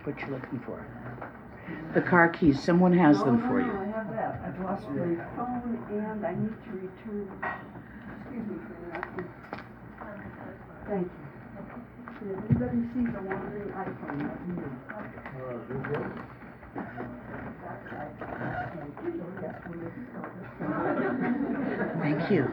What you looking for? The car keys. Someone has them for you. No, I have that. I've lost my phone and I need to return. Excuse me for interrupting. Thank you. If anybody sees a wandering iPhone, let me know. Thank you.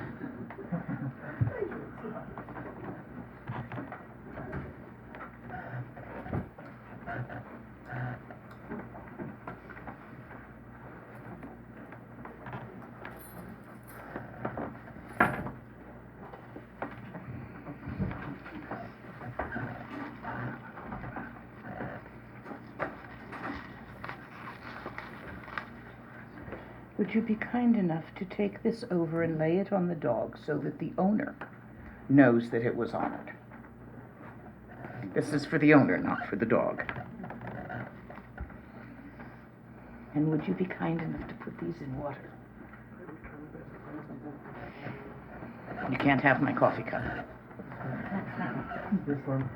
Would you be kind enough to take this over and lay it on the dog so that the owner knows that it was honored? This is for the owner, not for the dog. And would you be kind enough to put these in water? You can't have my coffee cup. This one.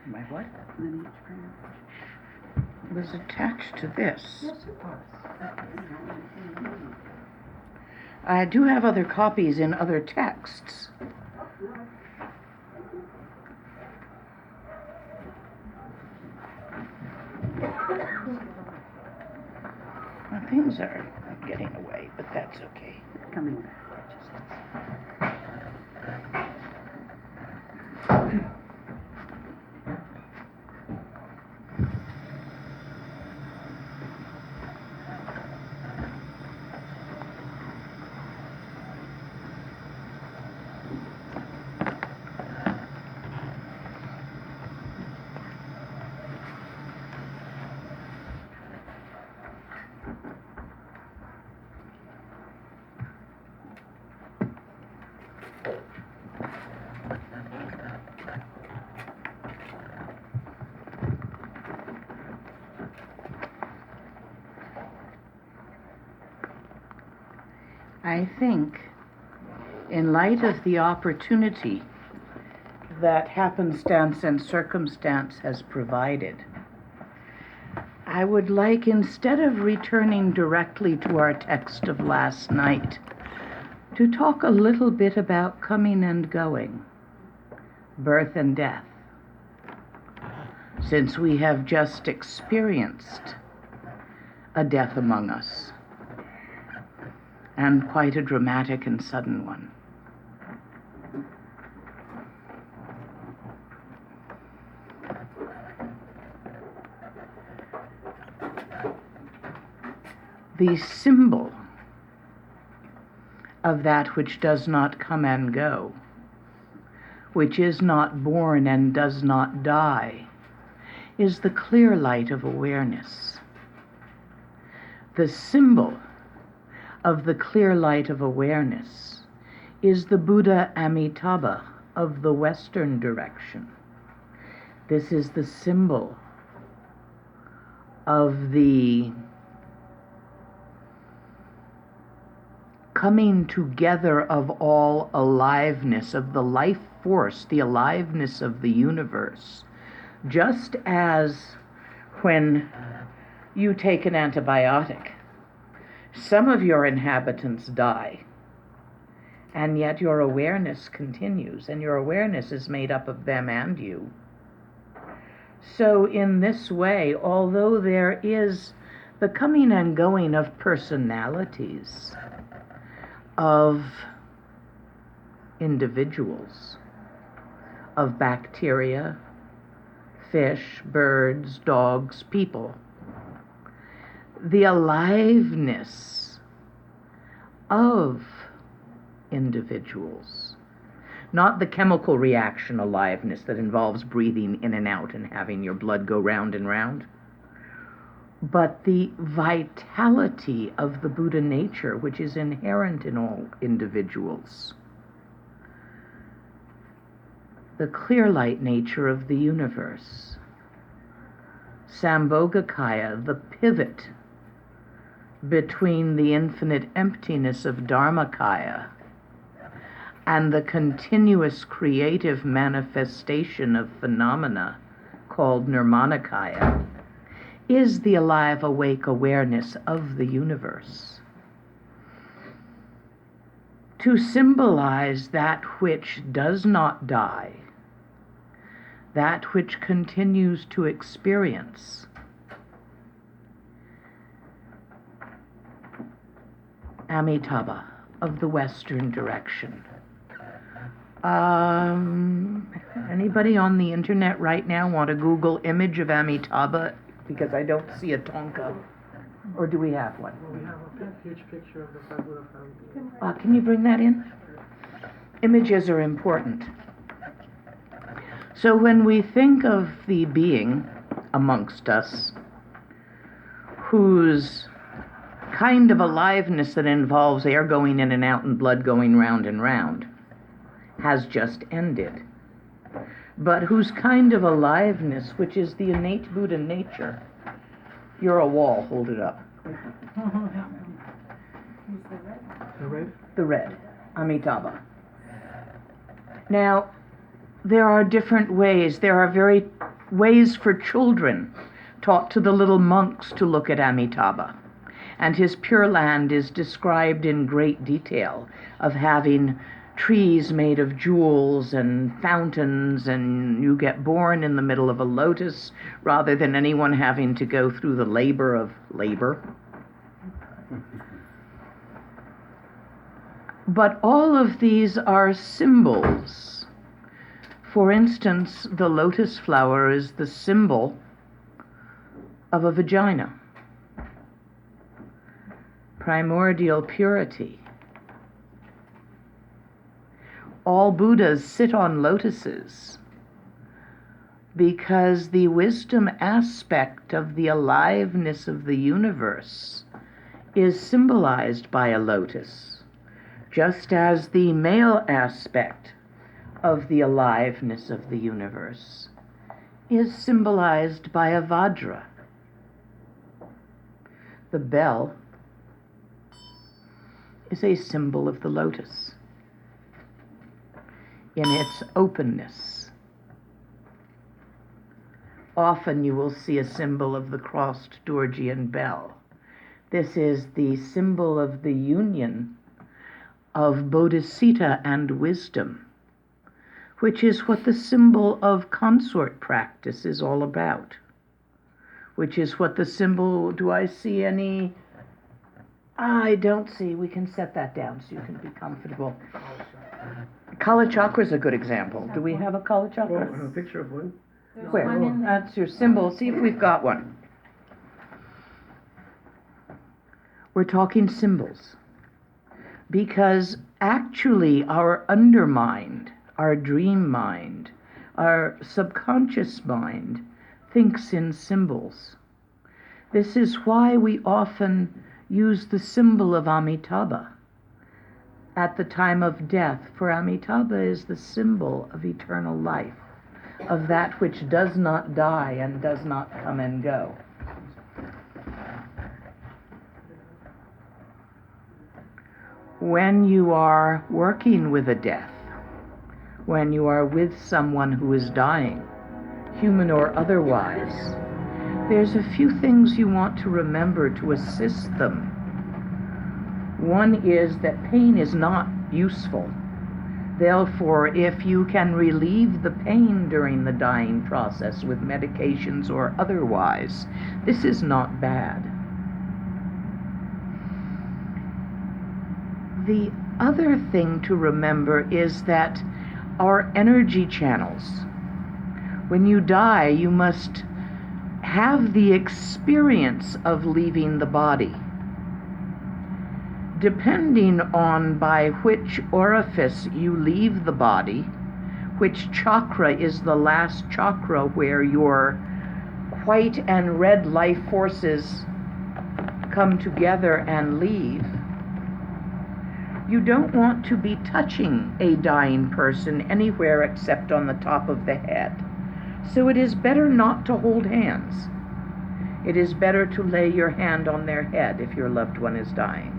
My what? Lineage prayer. It was attached to this. Yes, it was. I do have other copies in other texts. Well, things are getting away, but that's okay. It's coming back. I think, in light of the opportunity that happenstance and circumstance has provided, I would like, instead of returning directly to our text of last night, to talk a little bit about coming and going, birth and death, since we have just experienced a death among us, and quite a dramatic and sudden one. The symbol of that which does not come and go, which is not born and does not die, is the clear light of awareness. The symbol of the clear light of awareness is the Buddha Amitabha of the Western direction. This is the symbol of the coming together of all aliveness, of the life force, the aliveness of the universe. Just as when you take an antibiotic, some of your inhabitants die, and yet your awareness continues, and your awareness is made up of them and you. So in this way, although there is the coming and going of personalities, of individuals, of bacteria, fish, birds, dogs, people, the aliveness of individuals, not the chemical reaction aliveness that involves breathing in and out and having your blood go round and round, but the vitality of the Buddha nature, which is inherent in all individuals, the clear light nature of the universe, Sambhogakaya, the pivot between the infinite emptiness of Dharmakaya and the continuous creative manifestation of phenomena called Nirmanakaya, is the alive, awake awareness of the universe. To symbolize that which does not die, that which continues to experience, Amitabha of the Western direction. Anybody on the internet right now want to Google image of Amitabha? Because I don't see a Tonka. Or do we have one? Well, we have a huge picture of the Garuda family. Can you bring that in? Images are important. So when we think of the being amongst us whose kind of aliveness that involves air going in and out and blood going round and round has just ended, but whose kind of aliveness, which is the innate Buddha nature, you're a wall, hold it up. The red? The red, Amitabha. Now, there are different ways. There are very ways for children taught to the little monks to look at Amitabha. And his Pure Land is described in great detail of having trees made of jewels and fountains, and you get born in the middle of a lotus rather than anyone having to go through the labor of labor. But all of these are symbols. For instance, the lotus flower is the symbol of a vagina, primordial purity. All Buddhas sit on lotuses because the wisdom aspect of the aliveness of the universe is symbolized by a lotus, just as the male aspect of the aliveness of the universe is symbolized by a vajra. The bell is a symbol of the lotus in its openness. Often you will see a symbol of the crossed Dorjian bell. This is the symbol of the union of bodhicitta and wisdom, which is what the symbol of consort practice is all about, which is what the symbol, do I see any? I don't see. We can set that down so you can be comfortable. Kala chakra is a good example. Do we have a Kala Oh, I chakra? have a picture of one. Where? That's your symbol. See if we've got one. We're talking symbols. Because actually our undermind, our dream mind, our subconscious mind thinks in symbols. This is why we often use the symbol of Amitabha at the time of death, for Amitabha is the symbol of eternal life, of that which does not die and does not come and go. When you are working with a death, when you are with someone who is dying, human or otherwise, there's a few things you want to remember to assist them. One is that pain is not useful. Therefore, if you can relieve the pain during the dying process with medications or otherwise, this is not bad. The other thing to remember is that our energy channels, when you die, you must have the experience of leaving the body. Depending on by which orifice you leave the body, which chakra is the last chakra where your white and red life forces come together and leave, you don't want to be touching a dying person anywhere except on the top of the head. So it is better not to hold hands. It is better to lay your hand on their head if your loved one is dying.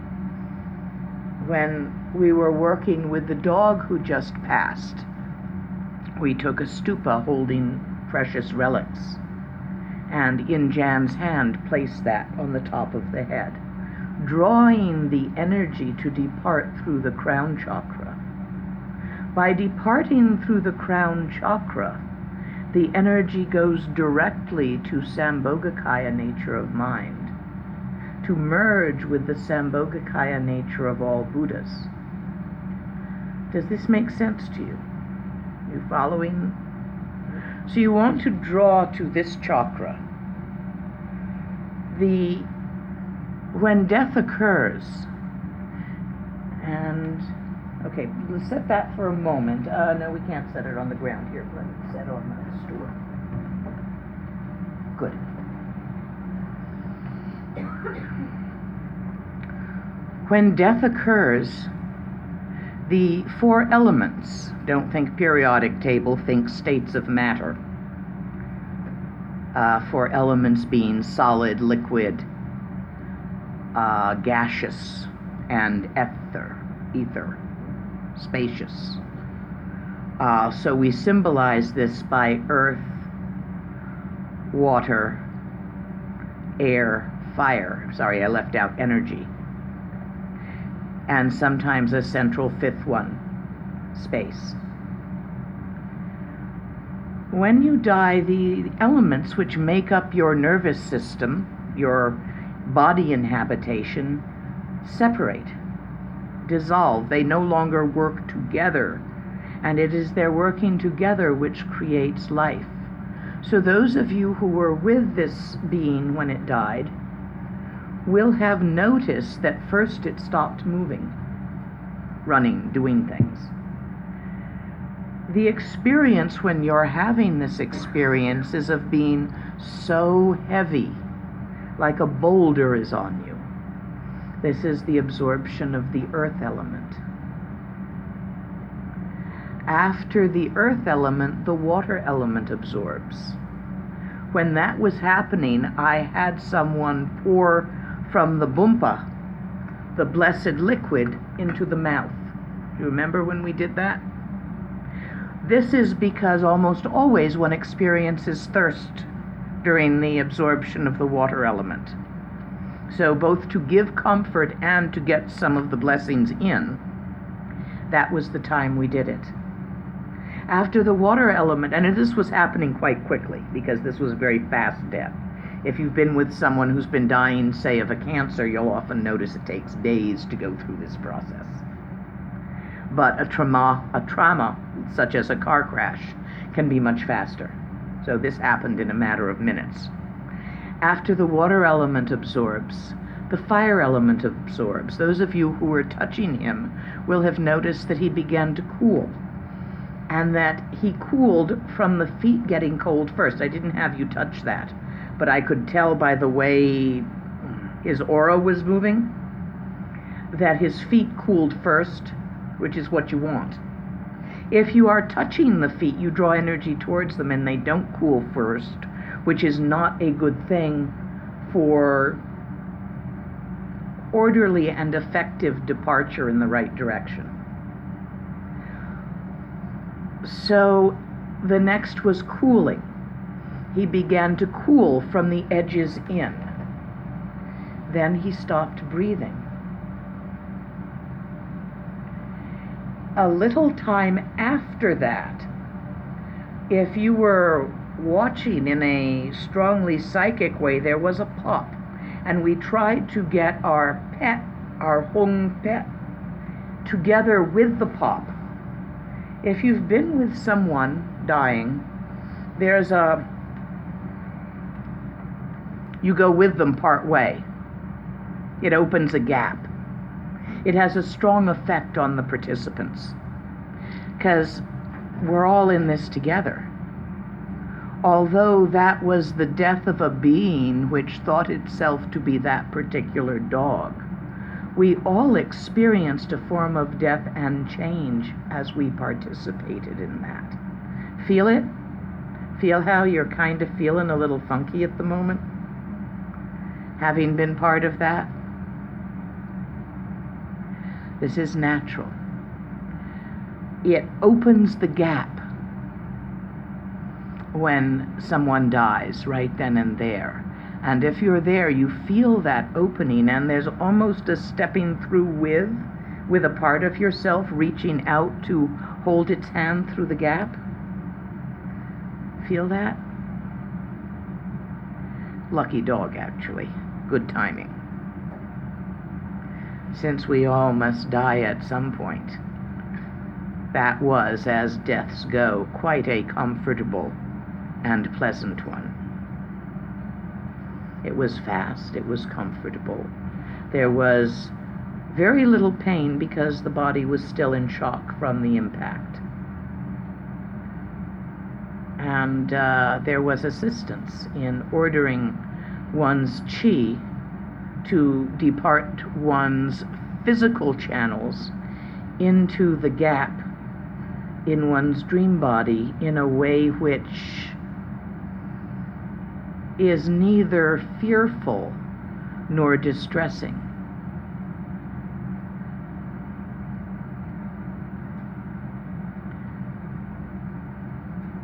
When we were working with the dog who just passed, we took a stupa holding precious relics, and in Jan's hand placed that on the top of the head, drawing the energy to depart through the crown chakra. By departing through the crown chakra, the energy goes directly to Sambhogakaya nature of mind, to merge with the Sambhogakaya nature of all Buddhas. Does this make sense to you? You following? So you want to draw to this chakra. When death occurs, and okay, let's set that for a moment. No, we can't set it on the ground here. Let it set on the stool. Good. When death occurs, the four elements, don't think periodic table, think states of matter. Four elements being solid, liquid, gaseous, and ether, spacious. So we symbolize this by earth, water, air, fire. Sorry, I left out energy. And sometimes a central fifth one, space. When you die, the elements which make up your nervous system, your body inhabitation, separate, dissolve. They no longer work together, and it is their working together which creates life. So those of you who were with this being when it died will have noticed that first it stopped moving, running, doing things. The experience when you're having this experience is of being so heavy, like a boulder is on you. This is the absorption of the earth element. After the earth element, the water element absorbs. When that was happening, I had someone pour from the bumpa, the blessed liquid, into the mouth. Do you remember when we did that? This is because almost always one experiences thirst during the absorption of the water element. So both to give comfort and to get some of the blessings in, that was the time we did it. After the water element, and this was happening quite quickly because this was a very fast death. If you've been with someone who's been dying, say, of a cancer, you'll often notice it takes days to go through this process. But a trauma, such as a car crash, can be much faster. So this happened in a matter of minutes. After the water element absorbs, the fire element absorbs. Those of you who were touching him will have noticed that he began to cool, and that he cooled from the feet getting cold first. I didn't have you touch that, but I could tell by the way his aura was moving that his feet cooled first, which is what you want. If you are touching the feet, you draw energy towards them and they don't cool first, which is not a good thing for orderly and effective departure in the right direction. So the next was cooling. He began to cool from the edges in. Then he stopped breathing. A little time after that, if you were watching in a strongly psychic way, there was a pop, and we tried to get our pet, our hung pet, together with the pop. If you've been with someone dying, you go with them part way. It opens a gap. It has a strong effect on the participants, because we're all in this together. Although that was the death of a being which thought itself to be that particular dog, we all experienced a form of death and change as we participated in that. Feel it? Feel how you're kind of feeling a little funky at the moment? having been part of that? This is natural. It opens the gap when someone dies right then and there. And if you're there, you feel that opening, and there's almost a stepping through with a part of yourself reaching out to hold its hand through the gap. Feel that? Lucky dog, actually. Good timing. Since we all must die at some point, that was, as deaths go, quite a comfortable and pleasant one. It was fast, it was comfortable. There was very little pain because the body was still in shock from the impact. And there was assistance in ordering one's chi to depart one's physical channels into the gap in one's dream body in a way which is neither fearful nor distressing.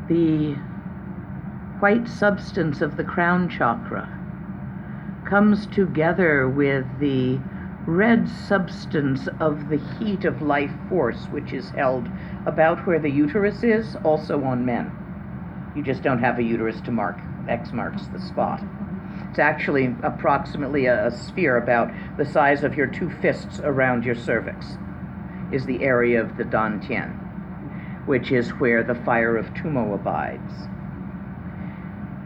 The white substance of the crown chakra comes together with the red substance of the heat of life force, which is held about where the uterus is, also on men. You just don't have a uterus to mark. X marks the spot. It's actually approximately a sphere about the size of your two fists around your cervix, is the area of the dantian, which is where the fire of Tumo abides.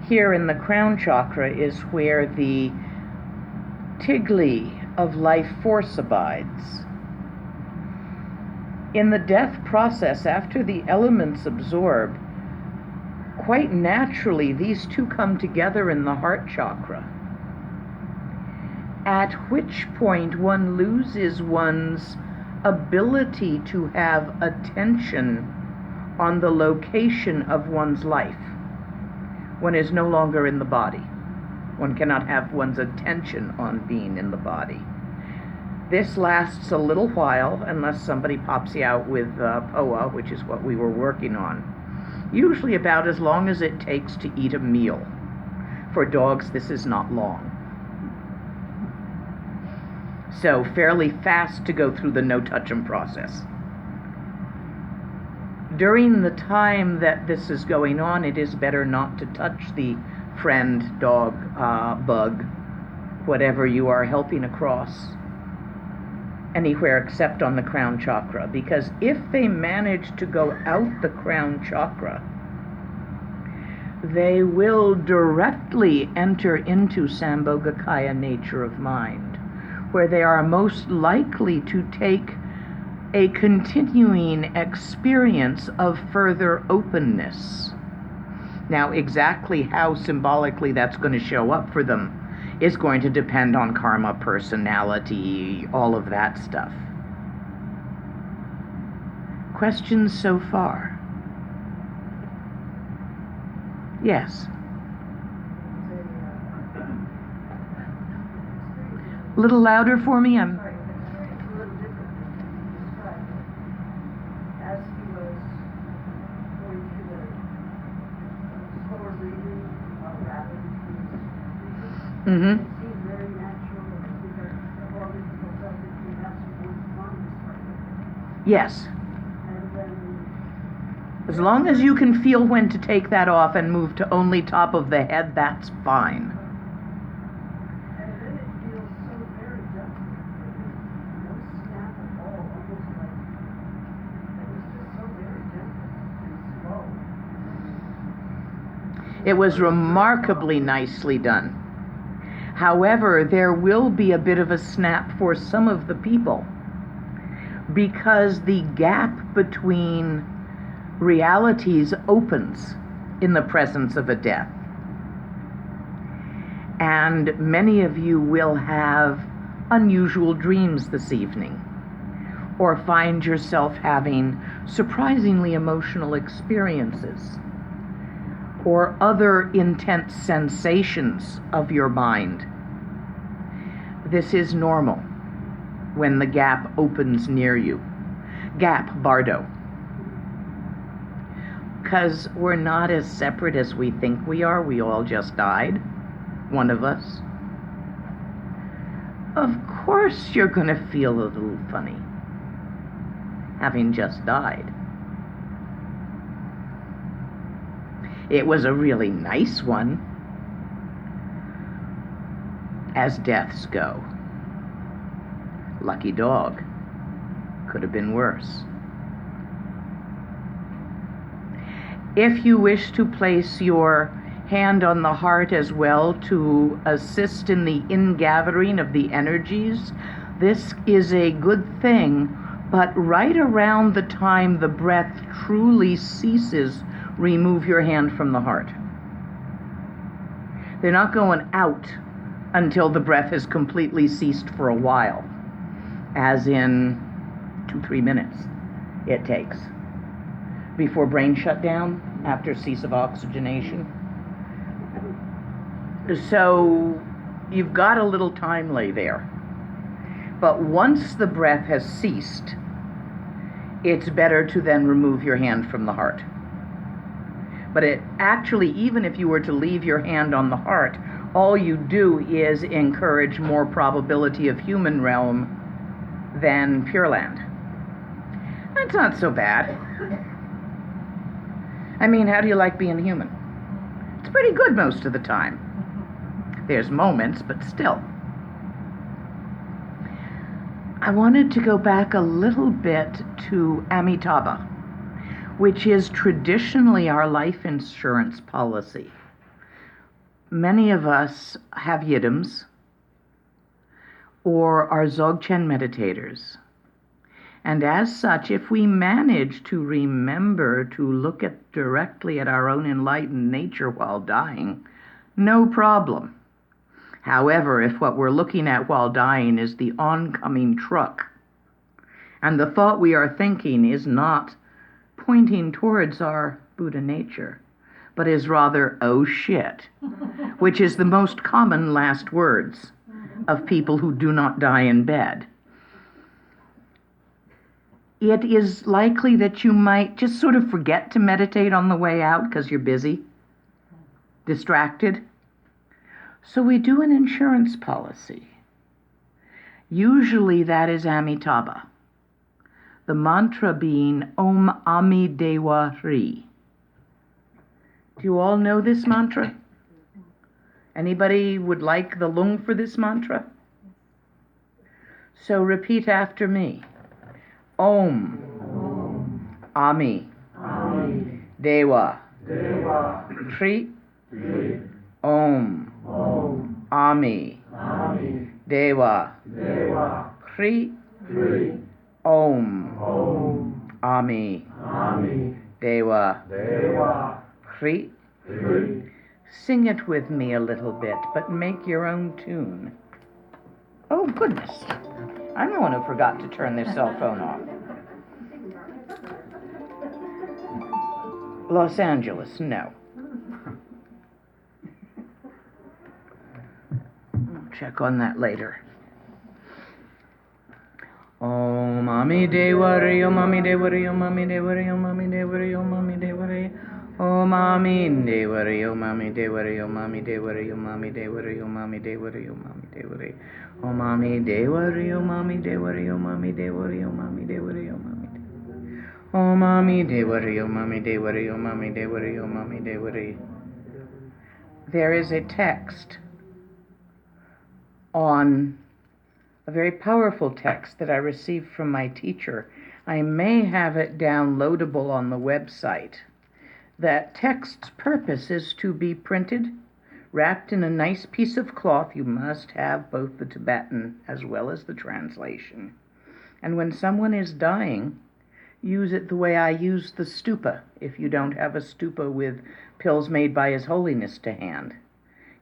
Here in the crown chakra is where the tigli of life force abides. In the death process, after the elements absorb, quite naturally these two come together in the heart chakra, at which point one loses one's ability to have attention on the location of one's life. One is no longer in the body. One cannot have one's attention on being in the body. This lasts a little while, unless somebody pops you out with POA, which is what we were working on. Usually about as long as it takes to eat a meal. For dogs, this is not long. So fairly fast to go through the no-touch-'em process. During the time that this is going on, it is better not to touch the friend, dog, bug, whatever you are helping across, anywhere except on the crown chakra, because if they manage to go out the crown chakra, they will directly enter into Sambhogakaya nature of mind, where they are most likely to take a continuing experience of further openness. Now, exactly how symbolically that's going to show up for them is going to depend on karma, personality, all of that stuff. Questions so far? Yes. A little louder for me. I'm. Sorry, it's a little different than you described. As he was going through the slower breathing, rapid breathing, it seemed very natural that all these people felt that you have some lung started. Yes. And then, As long as you can feel when to take that off and move to only top of the head, that's fine. and then it feels so very gentle. No snap at all, almost like it was just so very gentle and slow. It was remarkably nicely done. However, there will be a bit of a snap for some of the people, because the gap between realities opens in the presence of a death. And many of you will have unusual dreams this evening, or find yourself having surprisingly emotional experiences, or other intense sensations of your mind This is normal when the gap opens near you. Gap, Bardo. Because we're not as separate as we think we are. We all just died. One of us. Of course you're going to feel a little funny, having just died. It was a really nice one, as deaths go. Lucky dog. Could have been worse. If you wish to place your hand on the heart as well to assist in the ingathering of the energies, this is a good thing, but right around the time the breath truly ceases, remove your hand from the heart. They're not going out until the breath has completely ceased for a while, as in 2-3 minutes it takes before brain shutdown after cease of oxygenation. So you've got a little time lay there. But once the breath has ceased, it's better to then remove your hand from the heart. But it actually, even if you were to leave your hand on the heart, all you do is encourage more probability of human realm than Pure Land. That's not so bad. I mean, how do you like being human? It's pretty good most of the time. There's moments, but still. I wanted to go back a little bit to Amitabha, which is traditionally our life insurance policy. Many of us have yidams or are Dzogchen meditators. And as such, if we manage to remember to look directly at our own enlightened nature while dying, no problem. However, if what we're looking at while dying is the oncoming truck, and the thought we are thinking is not pointing towards our Buddha nature, but is rather, oh shit, which is the most common last words of people who do not die in bed, it is likely that you might just sort of forget to meditate on the way out because you're busy, distracted. So we do an insurance policy. Usually that is Amitabha. The mantra being Om Ami Dewa Hri. Do you all know this mantra? Anybody would like the lung for this mantra? So repeat after me. Om, Ami, Dewa, Hri, Om, Ami, Dewa, Hri, Om, Ami, Dewa, Hri. Sing it with me a little bit, but make your own tune. Oh, goodness. I'm the one who forgot to turn their cell phone off. Los Angeles, no. I'll check on that later. Om Ami Dewa Re, Om Ami Dewa Re, Om Ami Dewa Re, Om Ami Dewa Re, Om Ami Dewa Re. Om Ami Dewa Re, Om Ami Dewa Re, Om Ami Dewa Re, Om Ami Dewa Re, Om Ami Dewa Re, Om Ami Dewa Re. Om Ami Dewa Re, Om Ami Dewa Re, Om Ami Dewa Re, Om Ami Dewa Re, Om Ami Om Ami Dewa Re, Om Ami Dewa Re, Om Ami Dewa Re, Om Ami Dewa Re. There is a text on a very powerful text that I received from my teacher. I may have it downloadable on the website. That text's purpose is to be printed, wrapped in a nice piece of cloth. You must have both the Tibetan as well as the translation. And when someone is dying, use it the way I use the stupa. If you don't have a stupa with pills made by His Holiness to hand,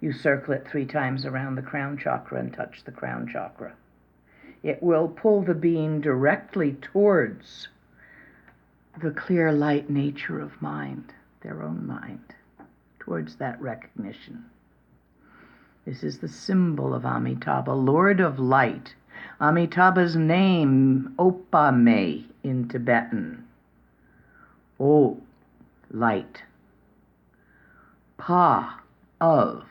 you circle it 3 times around the crown chakra and touch the crown chakra. It will pull the being directly towards the clear light nature of mind, their own mind, towards that recognition. This is the symbol of Amitabha, Lord of Light. Amitabha's name, Opame in Tibetan. O, light. Pa, of.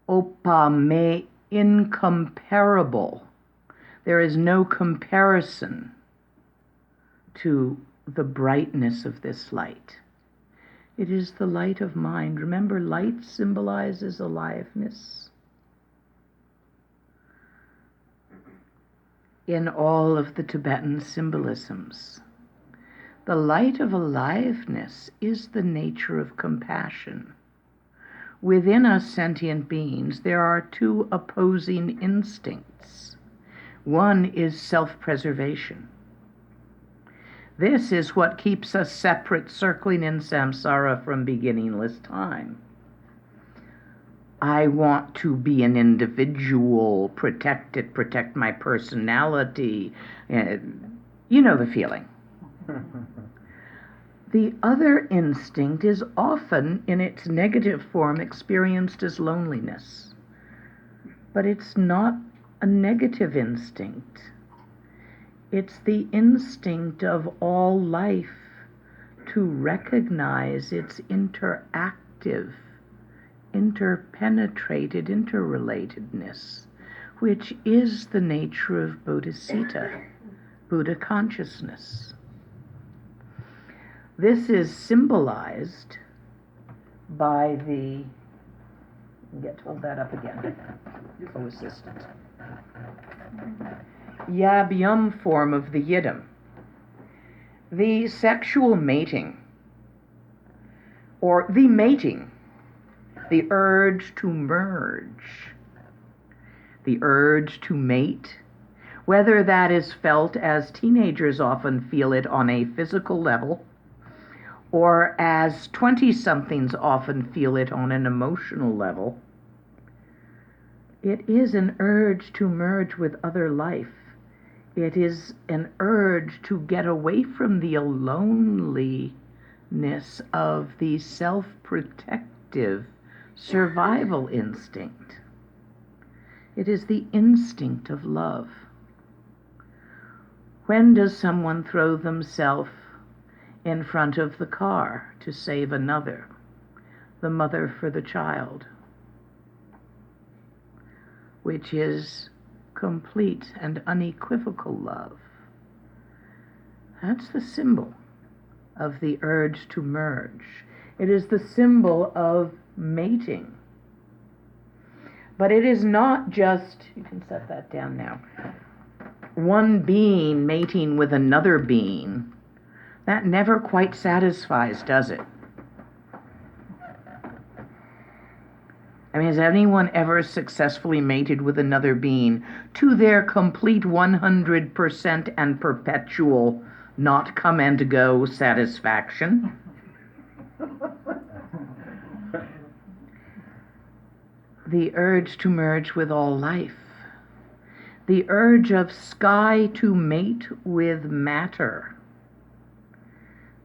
Opame, incomparable. There is no comparison to the brightness of this light. It is the light of mind. Remember, light symbolizes aliveness. In all of the Tibetan symbolisms, the light of aliveness is the nature of compassion. Within us sentient beings, there are two opposing instincts. One is self-preservation. This is what keeps us separate, circling in samsara from beginningless time. I want to be an individual, protect my personality. You know the feeling. The other instinct is often, in its negative form, experienced as loneliness. But it's not a negative instinct. It's the instinct of all life to recognize its interactive, interpenetrated interrelatedness, which is the nature of bodhisattva, Buddha consciousness. This is symbolized by the, hold that up again, co-assistant. Yab-yum form of the Yidam. The sexual mating, or the mating, the urge to merge, the urge to mate, whether that is felt as teenagers often feel it on a physical level, or as 20-somethings often feel it on an emotional level, it is an urge to merge with other life. It is an urge to get away from the loneliness of the self-protective survival instinct. It is the instinct of love. When does someone throw themselves in front of the car to save another? The mother for the child, which is complete and unequivocal love. That's the symbol of the urge to merge. It is the symbol of mating. But it is not just, you can set that down now, one being mating with another being. That never quite satisfies, does it? I mean, has anyone ever successfully mated with another being to their complete 100% and perpetual not come and go satisfaction? The urge to merge with all life. The urge of sky to mate with matter.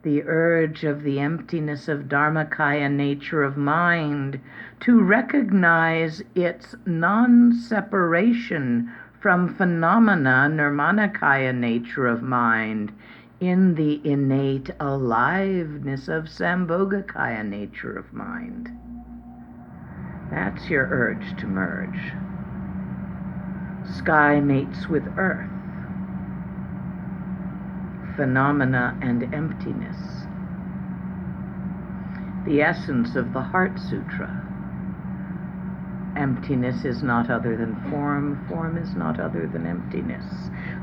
The urge of the emptiness of Dharmakaya nature of mind to recognize its non-separation from phenomena Nirmanakaya nature of mind in the innate aliveness of Sambhogakaya nature of mind. That's your urge to merge. Sky mates with earth. Phenomena and emptiness. The essence of the Heart Sutra. Emptiness is not other than form, form is not other than emptiness.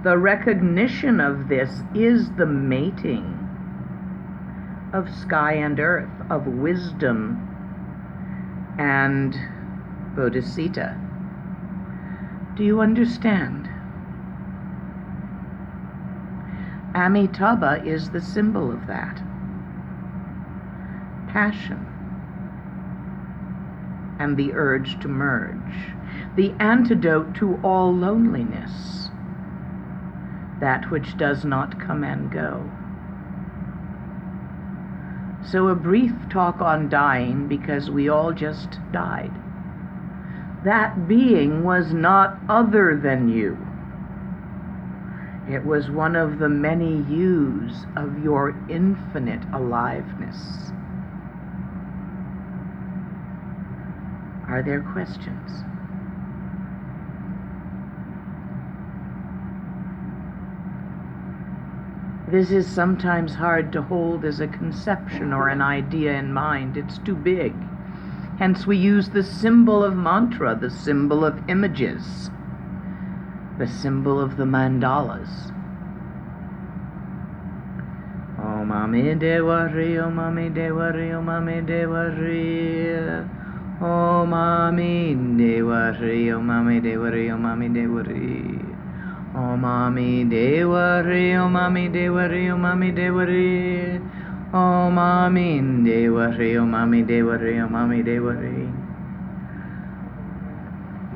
The recognition of this is the mating of sky and earth, of wisdom and bodhisattva. Do you understand? Amitabha is the symbol of that. Passion and the urge to merge. The antidote to all loneliness. That which does not come and go. So a brief talk on dying, because we all just died. that being was not other than you. It was one of the many yous of your infinite aliveness. Are there questions? This is sometimes hard to hold as a conception or an idea in mind. It's too big. Hence we use the symbol of mantra, the symbol of images, the symbol of the mandalas. Om Mami Devari, Om Mami Devari, Om Mami Devari. Om Mami Devari, Om Mami Devari, Om Mami Devari. Om Mami Devari, Om Mami Devari, Om Mami Devari. Om Mami Devari, Om Mami Devari, Om Mami Devari.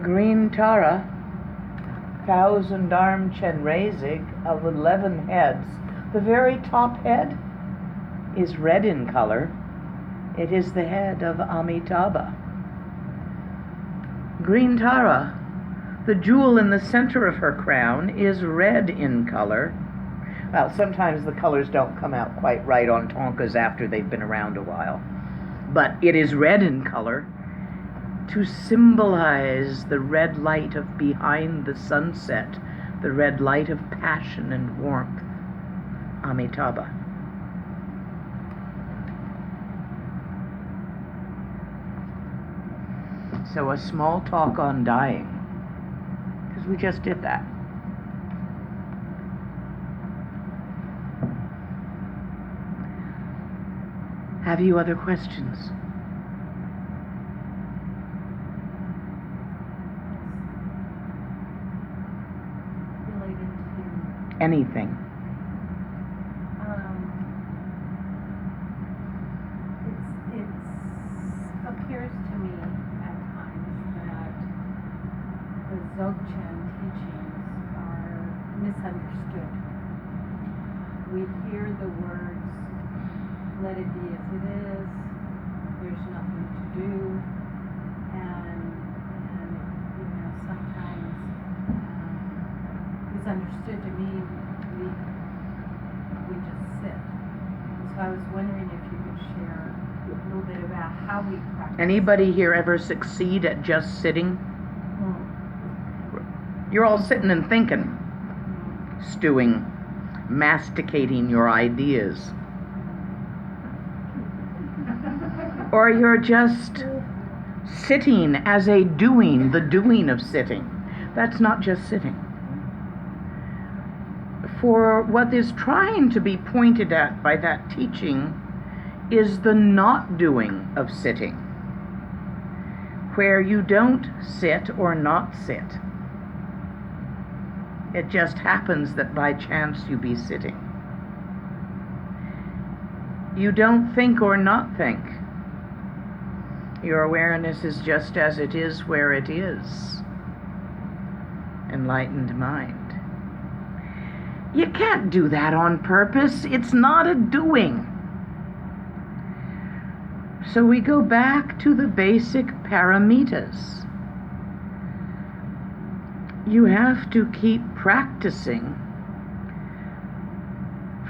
Green Tara, 1,000-armed Chenrezig of 11 heads. The very top head is red in color. It is the head of Amitabha. Green Tara, the jewel in the center of her crown, is red in color. Well, sometimes the colors don't come out quite right on Tonkas after they've been around a while. But it is red in color to symbolize the red light of behind the sunset, the red light of passion and warmth, Amitabha. So a small talk on dying, because we just did that. Have you other questions? Related to Anything. it appears to me at times that the Dzogchen teachings are misunderstood. We hear the words, "Let it be as it is," "There's nothing to do," and sometimes it's understood to mean we just sit. So I was wondering if you could share a little bit about how we practice. Anybody here ever succeed at just sitting? You're all sitting and thinking, stewing, masticating your ideas. Or you're just sitting as a doing, the doing of sitting. That's not just sitting. For what is trying to be pointed at by that teaching is the not doing of sitting, where you don't sit or not sit. It just happens that by chance you be sitting. You don't think or not think. Your awareness is just as it is where it is. Enlightened mind. You can't do that on purpose. It's not a doing. So we go back to the basic paramitas. You have to keep practicing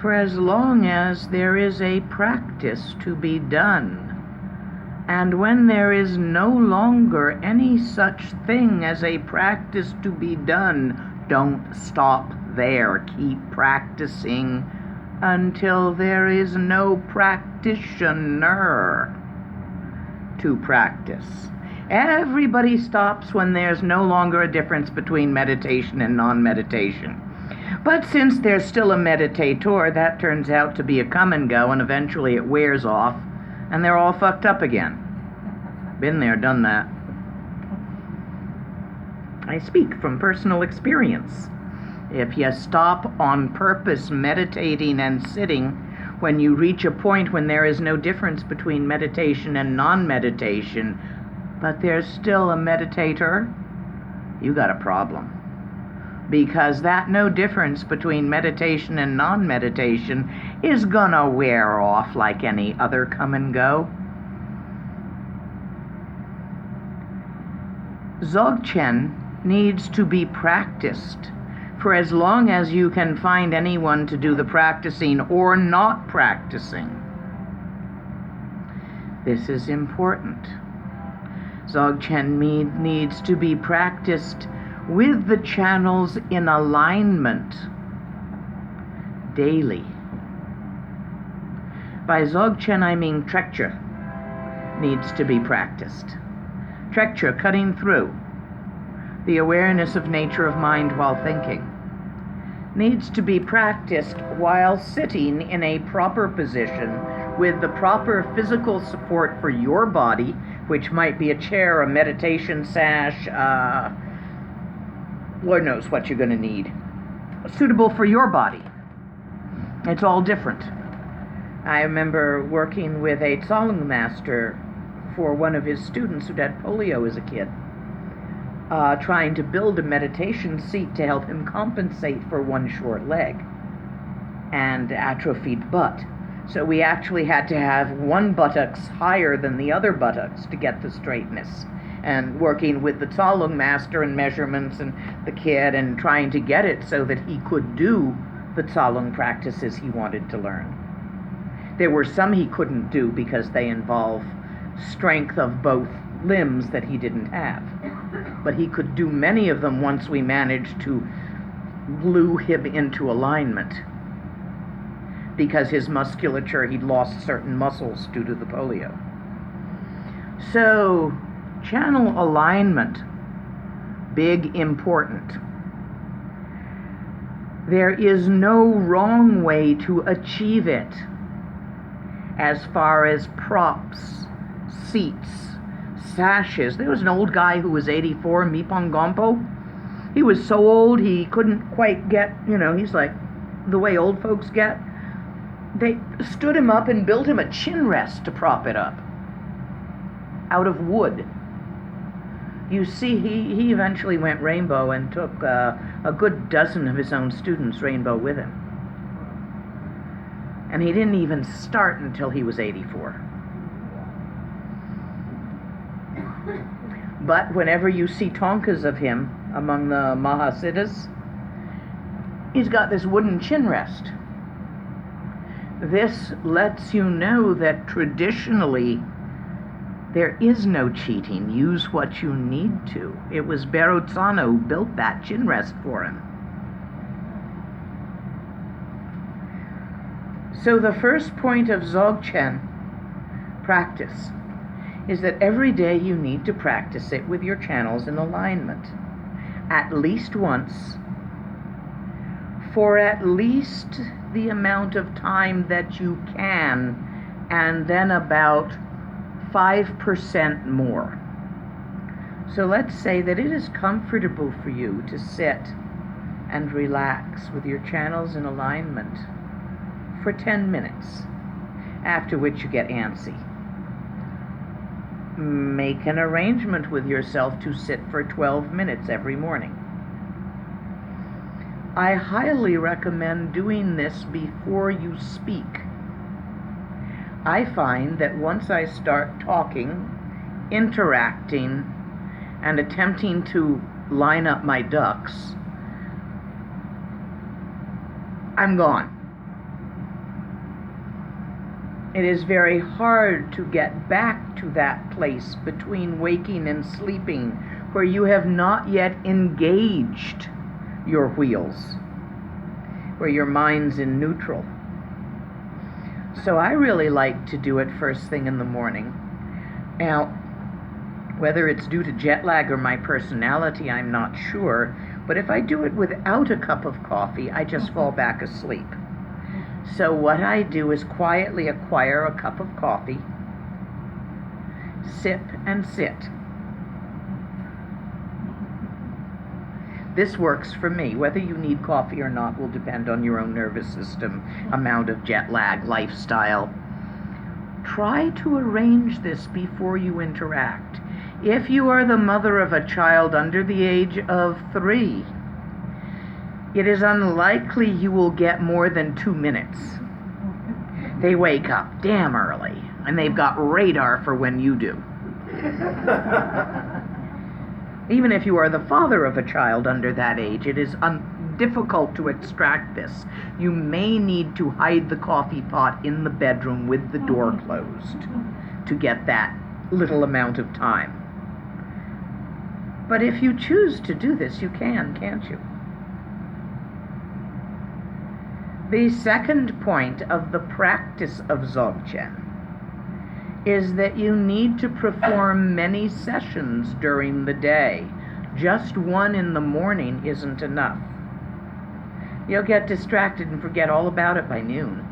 for as long as there is a practice to be done. And when there is no longer any such thing as a practice to be done, don't stop there. Keep practicing until there is no practitioner to practice. Everybody stops when there's no longer a difference between meditation and non-meditation. But since there's still a meditator, that turns out to be a come and go, and eventually it wears off, and they're all fucked up again. Been there, done that. I speak from personal experience. If you stop on purpose meditating and sitting, when you reach a point when there is no difference between meditation and non-meditation, but there's still a meditator, you got a problem. Because that no difference between meditation and non-meditation is gonna wear off like any other come and go. Dzogchen needs to be practiced for as long as you can find anyone to do the practicing or not practicing. This is important. Dzogchen needs to be practiced with the channels in alignment daily. By Dzogchen I mean Trekchö needs to be practiced. Trekchö, cutting through, the awareness of nature of mind while thinking, needs to be practiced while sitting in a proper position with the proper physical support for your body, which might be a chair, a meditation sash, Lord knows what you're going to need, suitable for your body. It's all different. I remember working with a Tsalung master for one of his students who'd had polio as a kid, trying to build a meditation seat to help him compensate for one short leg and atrophied butt. So we actually had to have one buttocks higher than the other buttocks to get the straightness. And working with the Tsalung master and measurements and the kid and trying to get it so that he could do the Tsalung practices he wanted to learn. There were some he couldn't do because they involve strength of both limbs that he didn't have. But he could do many of them once we managed to glue him into alignment, because his musculature, he'd lost certain muscles due to the polio. So, channel alignment, big, important. There is no wrong way to achieve it as far as props, seats, sashes. There was an old guy who was 84, Mipong Gompo. He was so old he couldn't quite get, he's like the way old folks get. They stood him up and built him a chin rest to prop it up out of wood. You see, he eventually went rainbow and took a good dozen of his own students rainbow with him. And he didn't even start until he was 84. But whenever you see tonkas of him among the Mahasiddhas, he's got this wooden chin rest. This lets you know that traditionally there is no cheating. Use what you need to. It was Berotsano who built that chin rest for him. So the first point of Dzogchen practice is that every day you need to practice it with your channels in alignment. At least once, for at least the amount of time that you can, and then about 5% more. So let's say that it is comfortable for you to sit and relax with your channels in alignment for 10 minutes, after which you get antsy. Make an arrangement with yourself to sit for 12 minutes every morning. I highly recommend doing this before you speak. I find that once I start talking, interacting, and attempting to line up my ducks, I'm gone. It is very hard to get back to that place between waking and sleeping where you have not yet engaged your wheels, where your mind's in neutral. So I really like to do it first thing in the morning. Now, whether it's due to jet lag or my personality, I'm not sure, but if I do it without a cup of coffee, I just fall back asleep. So what I do is quietly acquire a cup of coffee, sip and sit. This works for me. Whether you need coffee or not will depend on your own nervous system, amount of jet lag, lifestyle. Try to arrange this before you interact. If you are the mother of a child under the age of 3, it is unlikely you will get more than 2 minutes. They wake up damn early, and they've got radar for when you do. Even if you are the father of a child under that age, it is difficult to extract this. You may need to hide the coffee pot in the bedroom with the door closed to get that little amount of time. But if you choose to do this, you can, can't you? The second point of the practice of Dzogchen is that you need to perform many sessions during the day. Just one in the morning isn't enough. You'll get distracted and forget all about it by noon.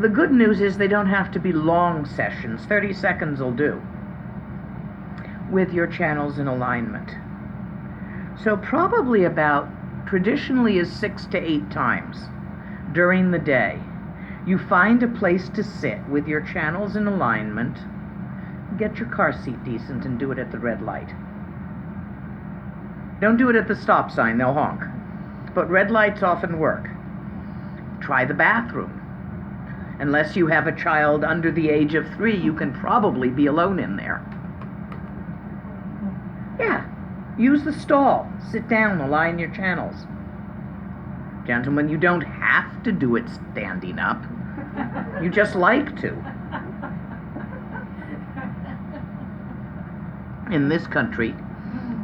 The good news is they don't have to be long sessions. 30 seconds will do, with your channels in alignment. So probably about, traditionally is 6 to 8 times during the day. You find a place to sit with your channels in alignment, get your car seat decent, and do it at the red light. Don't do it at the stop sign, they'll honk. But red lights often work. Try the bathroom. Unless you have a child under the age of 3, you can probably be alone in there. Yeah, use the stall. Sit down, align your channels. Gentlemen, you don't have to do it standing up. You just like to. In this country,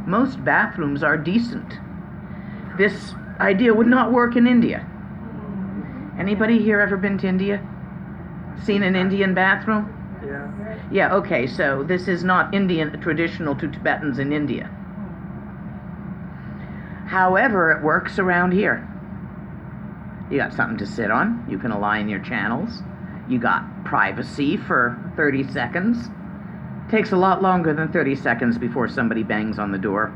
most bathrooms are decent. This idea would not work in India. Anybody here ever been to India? Seen an Indian bathroom? Yeah. Yeah, okay, so this is not Indian traditional to Tibetans in India. However, it works around here. You got something to sit on. You can align your channels. You got privacy for 30 seconds. Takes a lot longer than 30 seconds before somebody bangs on the door.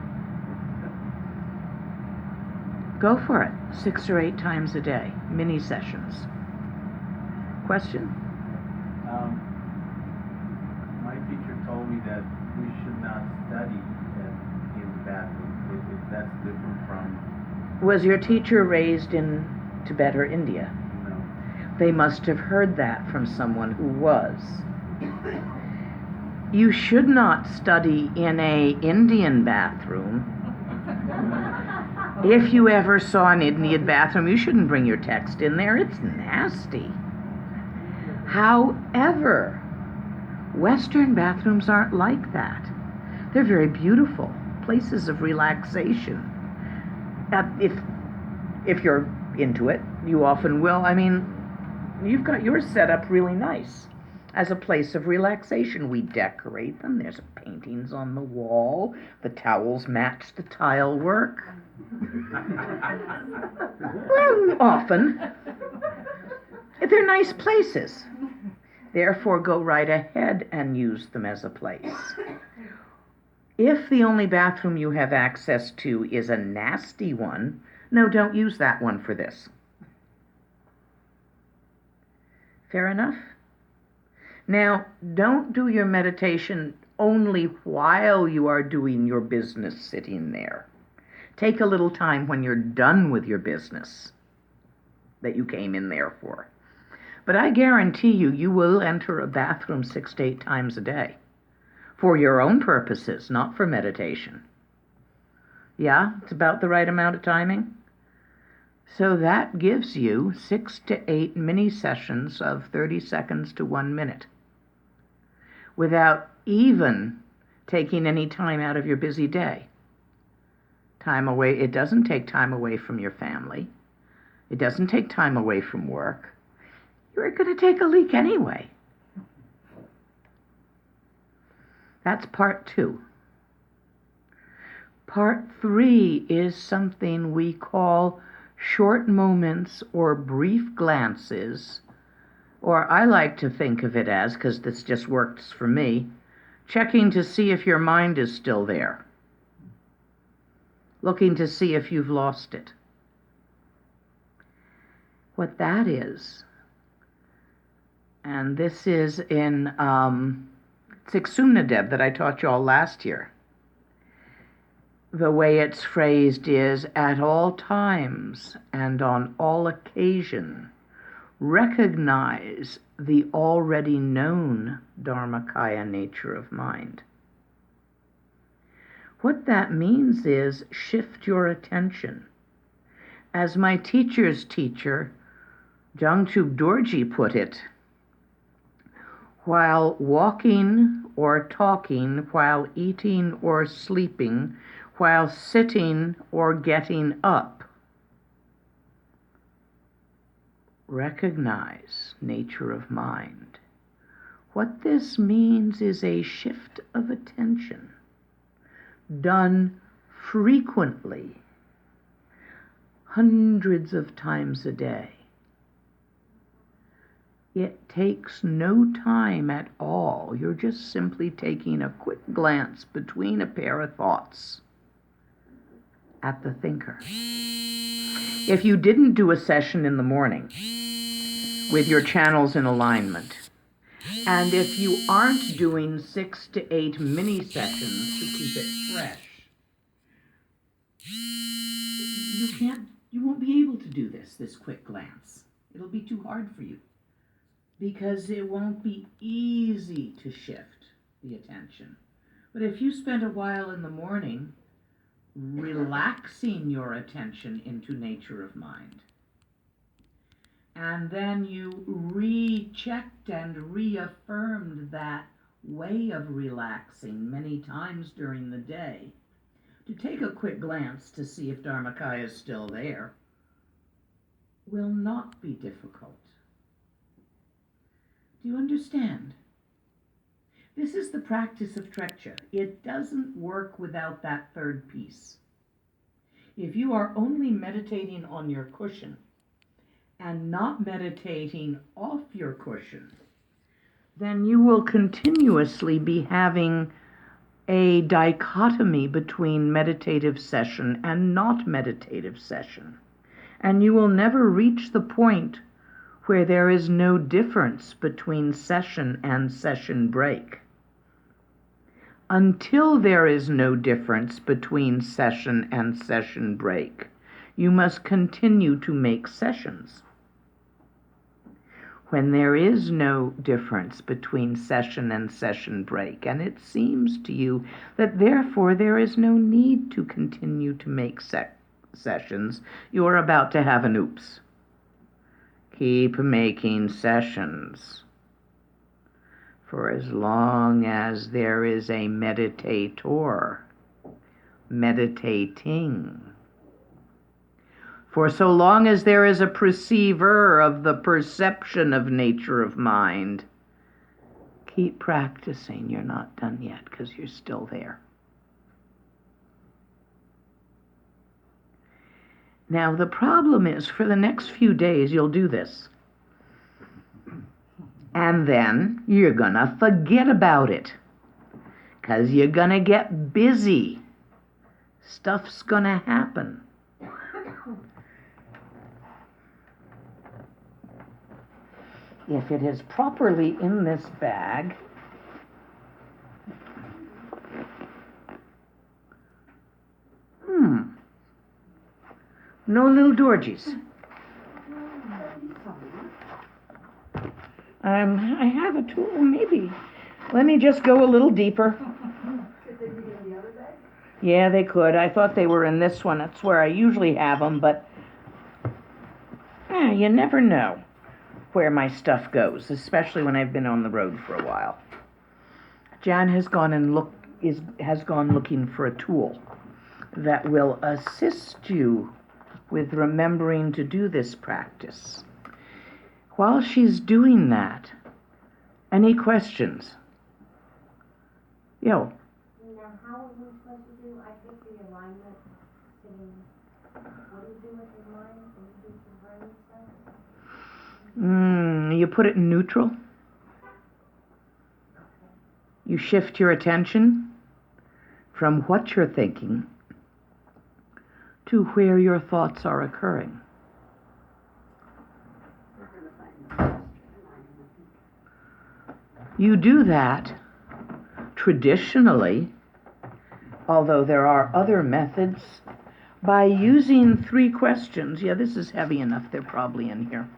Go for it. 6 or 8 times a day. Mini sessions. Question? My teacher told me that we should not study in the bathroom. If that's different from... Was your teacher raised in Tibet or India? No. They must have heard that from someone who was. You should not study in an Indian bathroom. If you ever saw an Indian bathroom, you shouldn't bring your text in there. It's nasty. However, Western bathrooms aren't like that. They're very beautiful places of relaxation. If you're into it, you often will. I mean, you've got yours set up really nice as a place of relaxation. We decorate them. There's paintings on the wall. The towels match the tile work. Well, often. They're nice places. Therefore, go right ahead and use them as a place. If the only bathroom you have access to is a nasty one, no, don't use that one for this. Fair enough? Now, don't do your meditation only while you are doing your business sitting there. Take a little time when you're done with your business that you came in there for. But I guarantee you, you will enter a bathroom 6 to 8 times a day for your own purposes, not for meditation. Yeah, it's about the right amount of timing. So that gives you 6 to 8 mini sessions of 30 seconds to 1 minute without even taking any time out of your busy day. Time away, it doesn't take time away from your family. It doesn't take time away from work. You're going to take a leak anyway. That's part 2. Part 3 is something we call short moments or brief glances, or I like to think of it as, because this just works for me, checking to see if your mind is still there, looking to see if you've lost it. What that is, and this is in Tsiksunadev that I taught you all last year. The way it's phrased is, at all times and on all occasion, recognize the already known Dharmakaya nature of mind. What that means is shift your attention. As my teacher's teacher, Jangchub Dorji, put it, while walking or talking, while eating or sleeping, while sitting or getting up, recognize nature of mind. What this means is a shift of attention done frequently, hundreds of times a day. It takes no time at all. You're just simply taking a quick glance between a pair of thoughts at the thinker. If you didn't do a session in the morning with your channels in alignment, and if you aren't doing 6 to 8 mini sessions to keep it fresh, you won't be able to do this quick glance. It'll be too hard for you because it won't be easy to shift the attention. But if you spend a while in the morning relaxing your attention into nature of mind, and then you rechecked and reaffirmed that way of relaxing many times during the day, to take a quick glance to see if Dharmakaya is still there will not be difficult. Do you understand? This is the practice of Trekcha. It doesn't work without that third piece. If you are only meditating on your cushion and not meditating off your cushion, then you will continuously be having a dichotomy between meditative session and not meditative session. And you will never reach the point where there is no difference between session and session break. Until there is no difference between session and session break, you must continue to make sessions. When there is no difference between session and session break, and it seems to you that therefore there is no need to continue to make sessions, you are about to have an oops. Keep making sessions for as long as there is a meditator meditating. For so long as there is a perceiver of the perception of nature of mind, keep practicing. You're not done yet because you're still there. Now, the problem is for the next few days you'll do this. And then you're going to forget about it because you're going to get busy. Stuff's going to happen. If it is properly in this bag, no little Dorjies. I have a tool, maybe. Let me just go a little deeper. Could they be in the other bag? Yeah, they could. I thought they were in this one. That's where I usually have them, but you never know where my stuff goes, especially when I've been on the road for a while. Jan has gone looking for a tool that will assist you with remembering to do this practice. While she's doing that, any questions? Yo. Now, how are we supposed to do? I think the alignment sitting. What do you do with the mind? Can you do some brain stuff? You put it in neutral. You shift your attention from what you're thinking to where your thoughts are occurring. We're going to find the master alignment. You do that traditionally, although there are other methods, by using 3 questions. Yeah, this is heavy enough. They're probably in here.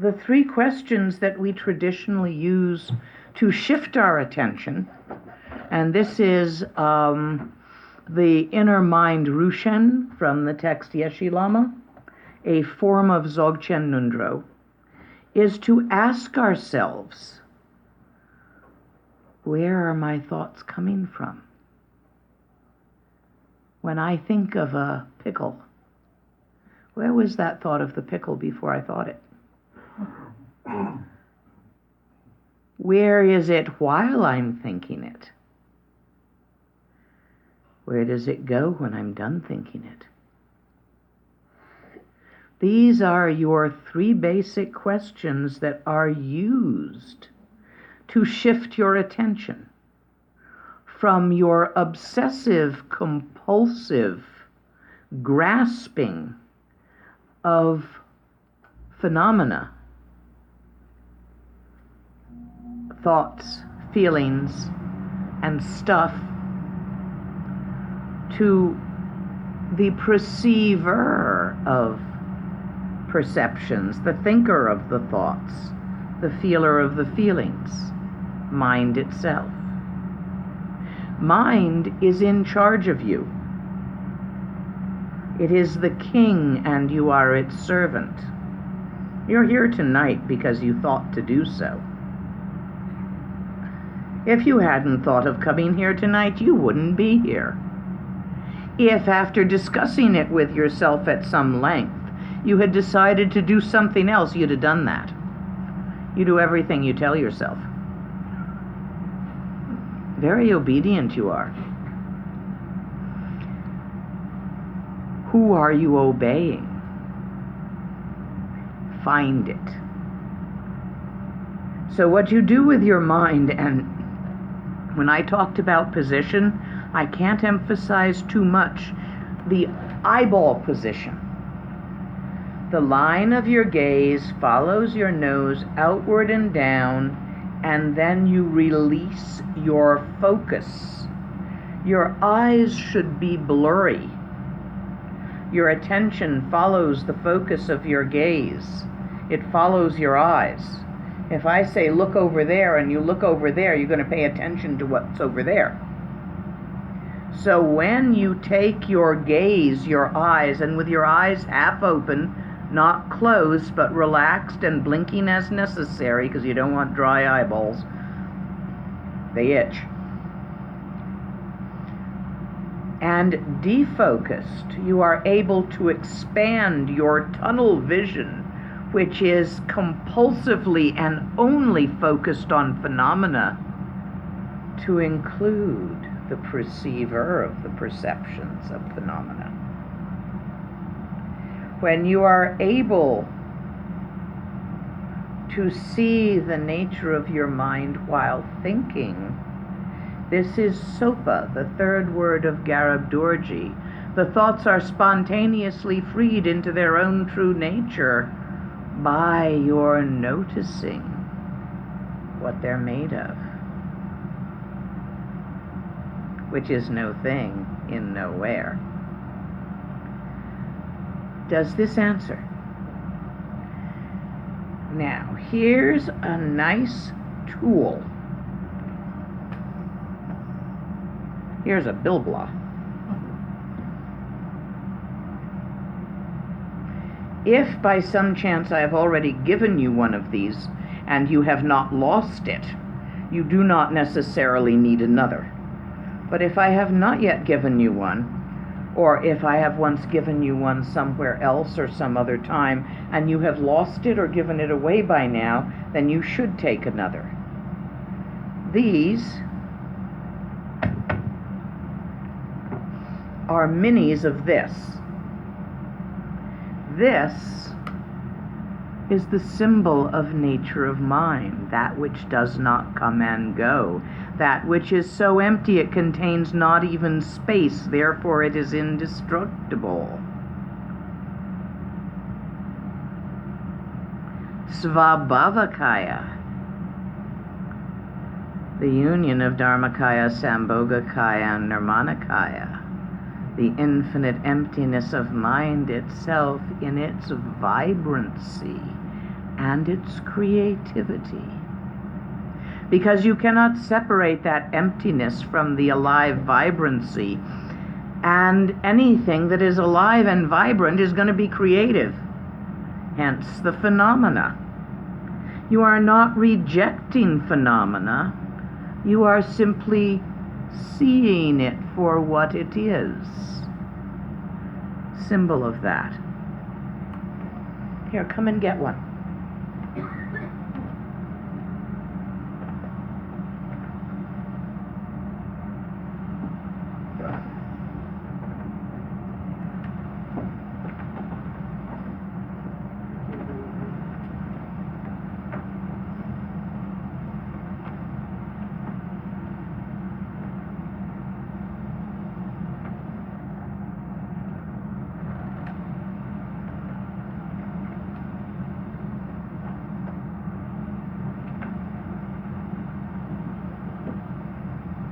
The 3 questions that we traditionally use to shift our attention And this is the inner mind Rushen from the text Yeshe Lama, a form of Dzogchen Nundro, is to ask ourselves, where are my thoughts coming from? When I think of a pickle, where was that thought of the pickle before I thought it? Where is it while I'm thinking it? Where does it go when I'm done thinking it? These are your 3 basic questions that are used to shift your attention from your obsessive, compulsive grasping of phenomena, thoughts, feelings, and stuff, to the perceiver of perceptions, the thinker of the thoughts, the feeler of the feelings, mind itself. Mind is in charge of you. It is the king and you are its servant. You're here tonight because you thought to do so. If you hadn't thought of coming here tonight, you wouldn't be here. If after discussing it with yourself at some length, you had decided to do something else, you'd have done that. You do everything you tell yourself. Very obedient you are. Who are you obeying? Find it. So what you do with your mind, and when I talked about position, I can't emphasize too much the eyeball position. The line of your gaze follows your nose outward and down, and then you release your focus. Your eyes should be blurry. Your attention follows the focus of your gaze. It follows your eyes. If I say look over there and you look over there, you're going to pay attention to what's over there. So when you take your gaze, your eyes, and with your eyes half open, not closed, but relaxed and blinking as necessary, because you don't want dry eyeballs. They itch. And defocused, you are able to expand your tunnel vision, which is compulsively and only focused on phenomena, to include the perceiver of the perceptions of phenomena. When you are able to see the nature of your mind while thinking, this is sopa, the 3rd word of Garabdurji. The thoughts are spontaneously freed into their own true nature by your noticing what they're made of, which is no thing in nowhere. Does this answer? Now, here's a nice tool. Here's a bilbla. If by some chance I have already given you one of these and you have not lost it, you do not necessarily need another. But if I have not yet given you one, or if I have once given you one somewhere else or some other time, and you have lost it or given it away by now, then you should take another. These are minis of this. This is the symbol of nature of mind, that which does not come and go, that which is so empty it contains not even space, therefore it is indestructible. Svabhavakaya, the union of Dharmakaya, Sambhogakaya, and Nirmanakaya, the infinite emptiness of mind itself in its vibrancy and its creativity. because you cannot separate that emptiness from the alive vibrancy. And anything that is alive and vibrant is going to be creative, hence the phenomena. You are not rejecting phenomena, you are simply seeing it for what it is. Symbol of that. Here, come and get one.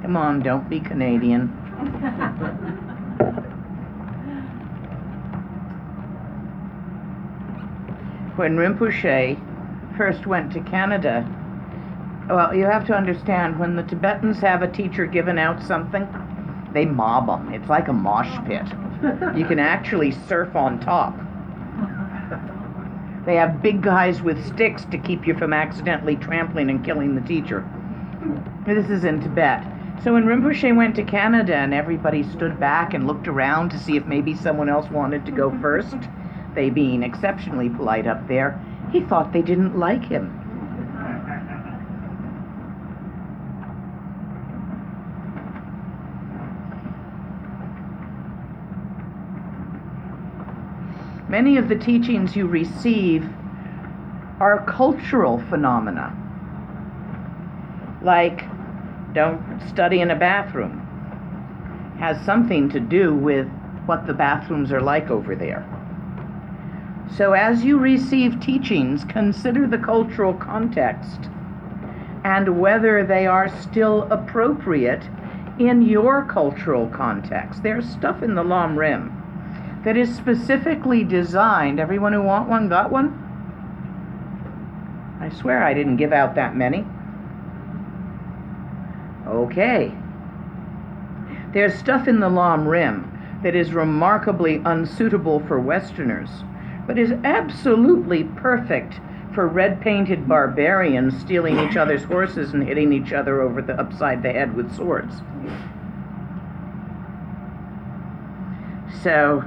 Come on, don't be Canadian. When Rinpoche first went to Canada, well, you have to understand, when the Tibetans have a teacher giving out something, they mob them. It's like a mosh pit. You can actually surf on top. They have big guys with sticks to keep you from accidentally trampling and killing the teacher. This is in Tibet. So when Rinpoche went to Canada and everybody stood back and looked around to see if maybe someone else wanted to go first, they being exceptionally polite up there, he thought they didn't like him. Many of the teachings you receive are cultural phenomena, like don't study in a bathroom. Has something to do with what the bathrooms are like over there. So as you receive teachings, consider the cultural context and whether they are still appropriate in your cultural context. There's stuff in the Lam Rim that is specifically designed. Everyone who want one got one? I swear I didn't give out that many. Okay. There's stuff in the Lam Rim that is remarkably unsuitable for Westerners, but is absolutely perfect for red-painted barbarians stealing each other's horses and hitting each other upside the head with swords. So,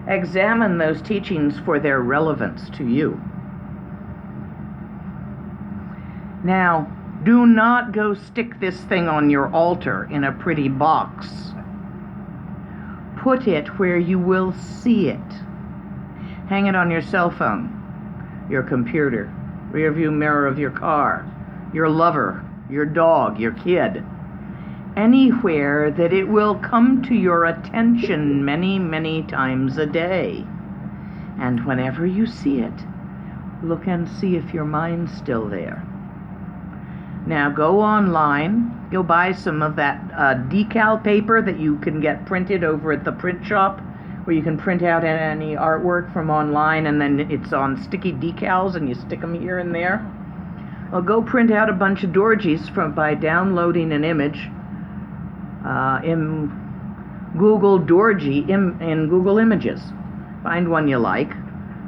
examine those teachings for their relevance to you. Now, do not go stick this thing on your altar in a pretty box. Put it where you will see it. Hang it on your cell phone, your computer, rear view mirror of your car, your lover, your dog, your kid. Anywhere that it will come to your attention many, many times a day. And whenever you see it, look and see if your mind's still there. Now go online, you'll buy some of that decal paper that you can get printed over at the print shop, where you can print out any artwork from online and then it's on sticky decals and you stick them here and there. Well, go print out a bunch of dorjies by downloading an image in Google Dorji in Google Images. Find one you like,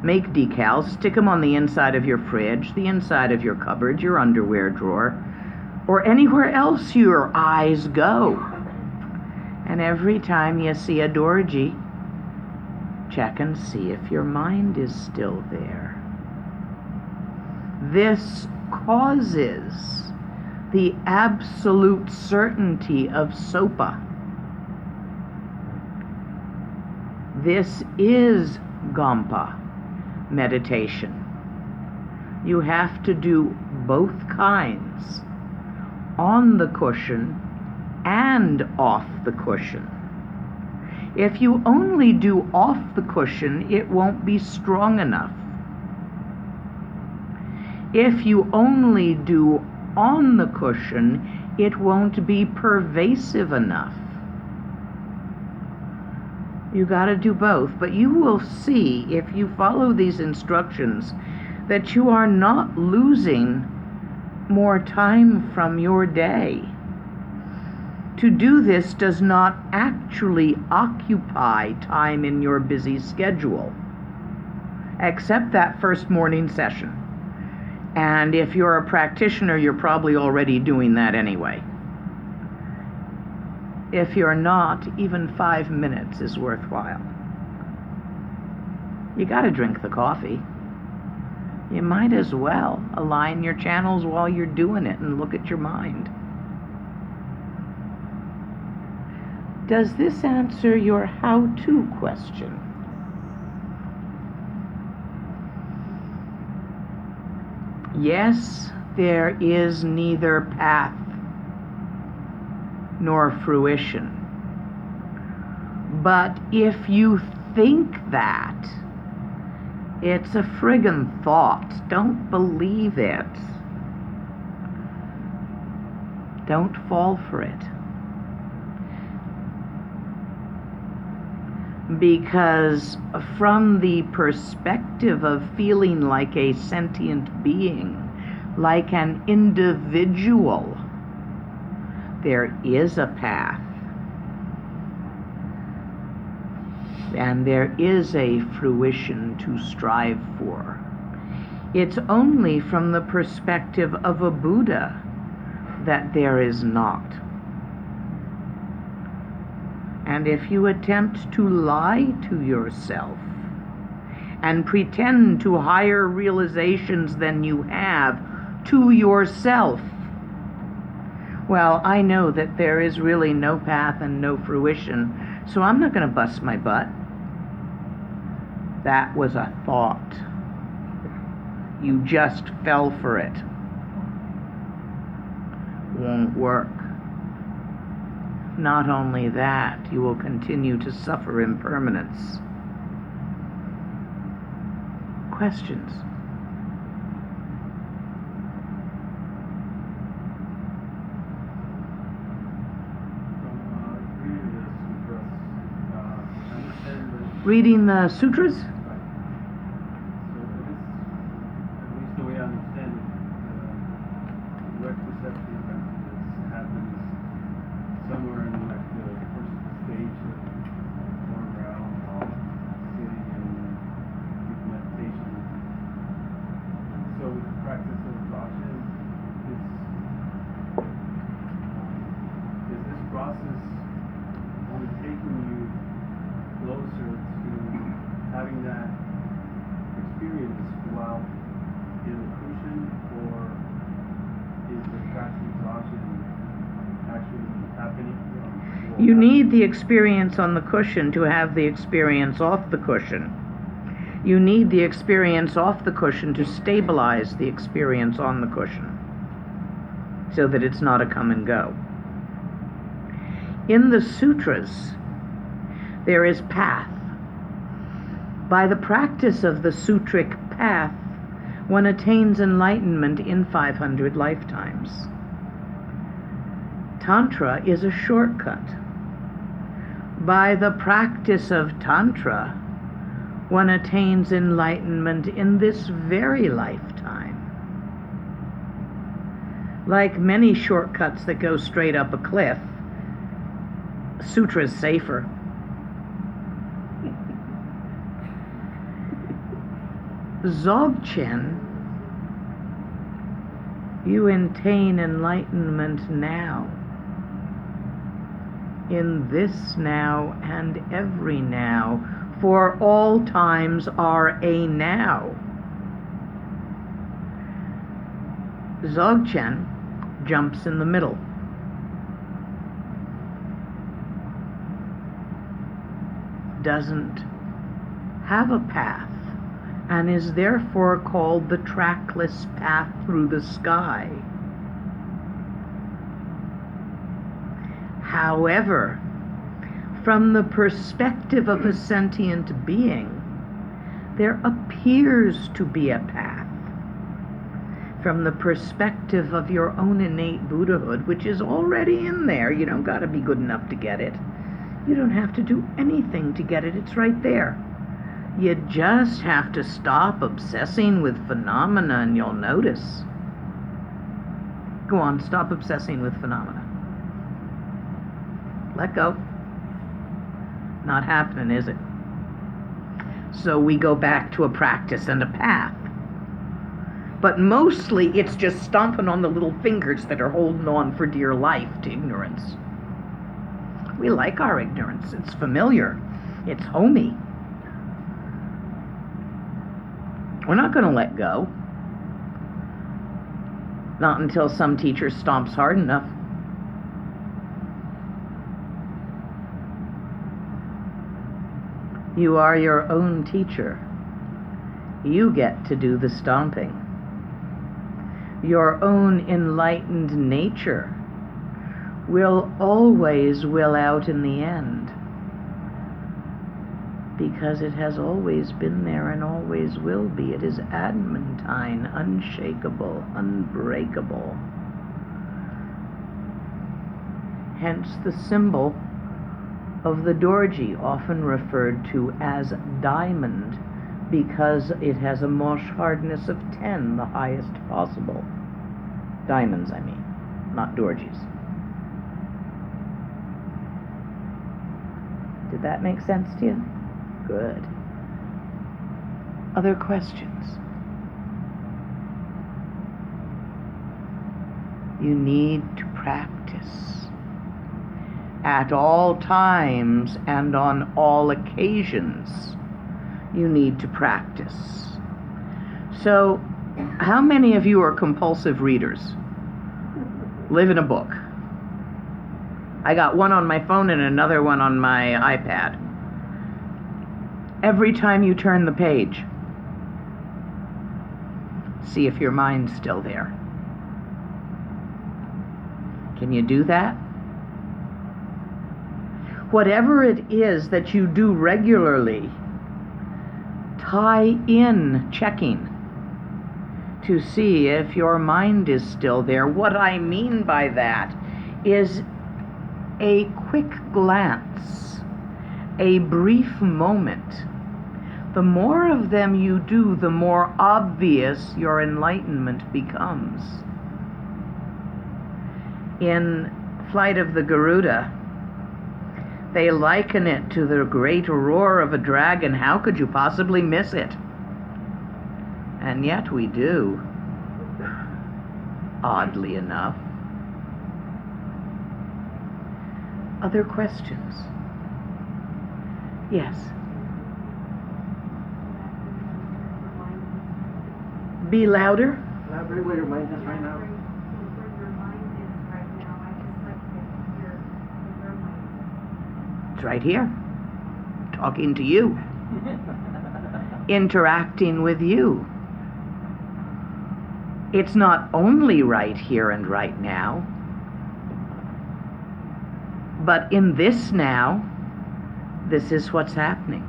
make decals, stick them on the inside of your fridge, the inside of your cupboard, your underwear drawer, or anywhere else your eyes go. And every time you see a dorji, check and see if your mind is still there. This causes the absolute certainty of sopa. This is Gampa meditation. You have to do both kinds, on the cushion and off the cushion. If you only do off the cushion, it won't be strong enough. If you only do on the cushion, it won't be pervasive enough. You got to do both, but you will see if you follow these instructions that you are not losing more time from your day. To do this does not actually occupy time in your busy schedule, except that first morning session. And if you're a practitioner, you're probably already doing that anyway. If you're not, even 5 minutes is worthwhile. You gotta drink the coffee. You might as well align your channels while you're doing it and look at your mind. Does this answer your how-to question? Yes, there is neither path nor fruition. But if you think that, it's a friggin' thought. Don't believe it. Don't fall for it. Because from the perspective of feeling like a sentient being, like an individual, there is a path. And there is a fruition to strive for. It's only from the perspective of a Buddha that there is not. And if you attempt to lie to yourself and pretend to higher realizations than you have to yourself, well, I know that there is really no path and no fruition, so I'm not going to bust my butt. That was a thought. You just fell for it. Won't work. Not only that, you will continue to suffer impermanence. Questions? Reading the sutras? So at least the way I understand it, direct perception of happiness happens somewhere in like the first stage of form realm of sitting in deep meditation. So with the practice of exhaustion, is this process only taking you closer to having that experience while in the cushion, or is the practice of exhaustion actually happening? You need the experience on the cushion to have the experience off the cushion. You need the experience off the cushion to stabilize the experience on the cushion so that it's not a come and go. In the sutras, there is path. By the practice of the sutric path, one attains enlightenment in 500 lifetimes. Tantra is a shortcut. By the practice of Tantra, one attains enlightenment in this very lifetime. Like many shortcuts that go straight up a cliff, Sutra's safer. Dzogchen, you attain enlightenment now, in this now and every now, for all times are a now. Dzogchen jumps in the middle. Doesn't have a path, and is therefore called the trackless path through the sky. However, from the perspective of a sentient being, there appears to be a path. From the perspective of your own innate Buddhahood, which is already in there, you don't got to be good enough to get it. You don't have to do anything to get it, it's right there. You just have to stop obsessing with phenomena and you'll notice. Go on, stop obsessing with phenomena. Let go. Not happening, is it? So we go back to a practice and a path. But mostly it's just stomping on the little fingers that are holding on for dear life to ignorance. We like our ignorance. It's familiar. It's homey. We're not going to let go. Not until some teacher stomps hard enough. You are your own teacher. You get to do the stomping. Your own enlightened nature will always will out in the end, because it has always been there and always will be. It is adamantine, unshakable, unbreakable. Hence the symbol of the Dorji, often referred to as diamond, because it has a Mosh hardness of 10, the highest possible. Diamonds, I mean, not Dorjis. Did that make sense to you? Good. Other questions? You need to practice. At all times and on all occasions, you need to practice. So, how many of you are compulsive readers? Live in a book. I got one on my phone and another one on my iPad. Every time you turn the page, see if your mind's still there. Can you do that? Whatever it is that you do regularly, tie in checking to see if your mind is still there. What I mean by that is a quick glance, a brief moment. The more of them you do, the more obvious your enlightenment becomes. In Flight of the Garuda, they liken it to the great roar of a dragon. How could you possibly miss it? And yet we do, oddly enough. Other questions? Yes. Be louder. Elaborate where your mind is right now. Where your mind is right now, I just like to hear where your mind is. It's right here, talking to you, interacting with you. It's not only right here and right now, but in this now, this is what's happening.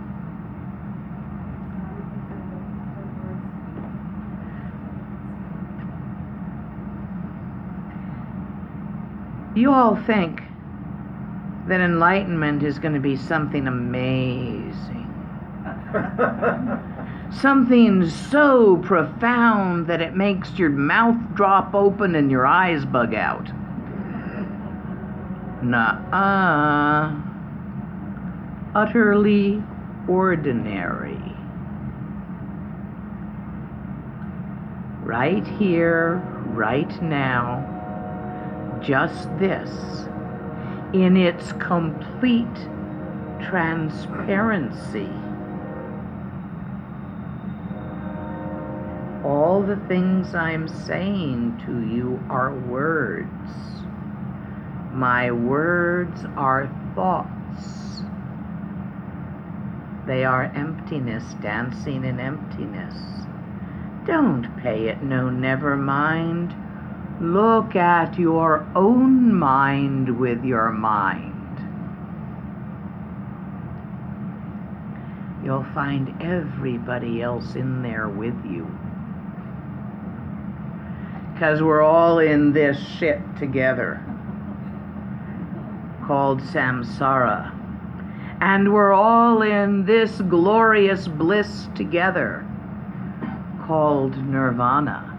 You all think that enlightenment is going to be something amazing. Something so profound that it makes your mouth drop open and your eyes bug out. Nuh-uh. Utterly ordinary. Right here, right now. Just this, in its complete transparency. All the things I'm saying to you are words. My words are thoughts. They are emptiness dancing in emptiness. Don't pay it no never mind. Look at your own mind with your mind. You'll find everybody else in there with you. Because we're all in this shit together called samsara. And we're all in this glorious bliss together called nirvana.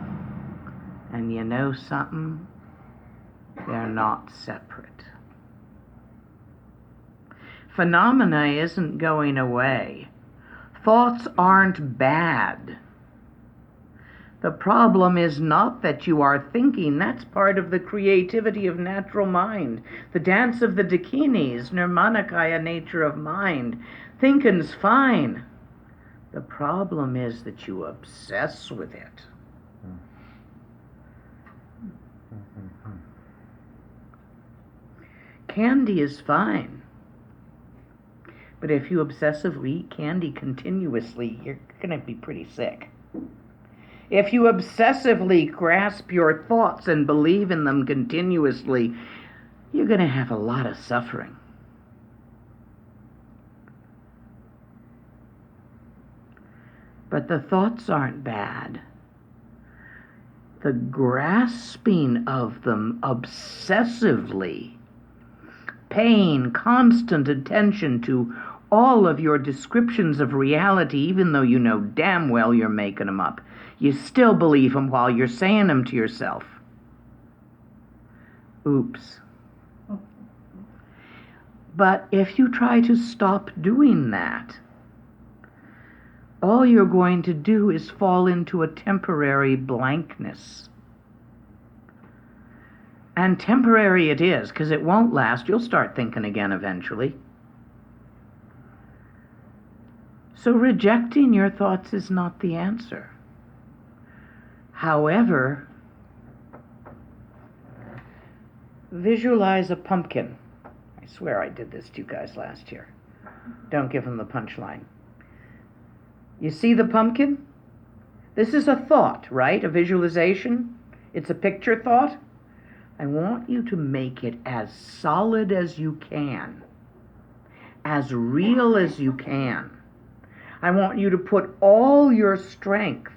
And you know something? They're not separate. Phenomena isn't going away. Thoughts aren't bad. The problem is not that you are thinking. That's part of the creativity of natural mind. The dance of the dakinis, nirmanakaya nature of mind. Thinking's fine. The problem is that you obsess with it. Candy is fine. But if you obsessively eat candy continuously, you're going to be pretty sick. If you obsessively grasp your thoughts and believe in them continuously, you're going to have a lot of suffering. But the thoughts aren't bad. The grasping of them obsessively, paying constant attention to all of your descriptions of reality, even though you know damn well you're making them up. You still believe them while you're saying them to yourself. Oops. But if you try to stop doing that, all you're going to do is fall into a temporary blankness. And temporary it is, because it won't last. You'll start thinking again eventually. So rejecting your thoughts is not the answer. However, visualize a pumpkin. I swear I did this to you guys last year. Don't give them the punchline. You see the pumpkin? This is a thought, right? A visualization. It's a picture thought. I want you to make it as solid as you can, as real as you can. I want you to put all your strength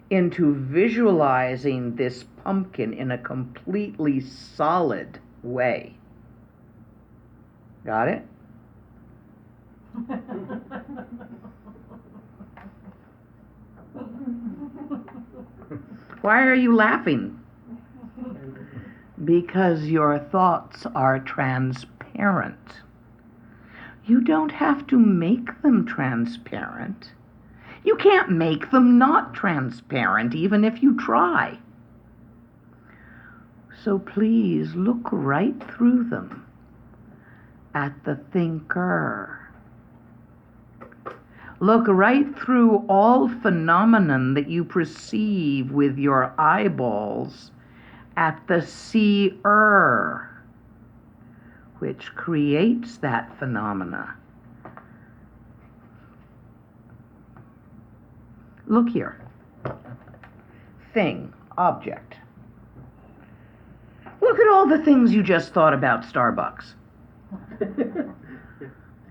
into visualizing this pumpkin in a completely solid way. Got it? Why are you laughing? Because your thoughts are transparent. You don't have to make them transparent. You can't make them not transparent, even if you try. So please look right through them at the thinker. Look right through all phenomenon that you perceive with your eyeballs at the seer, which creates that phenomena. Look here. Thing, object. Look at all the things you just thought about Starbucks.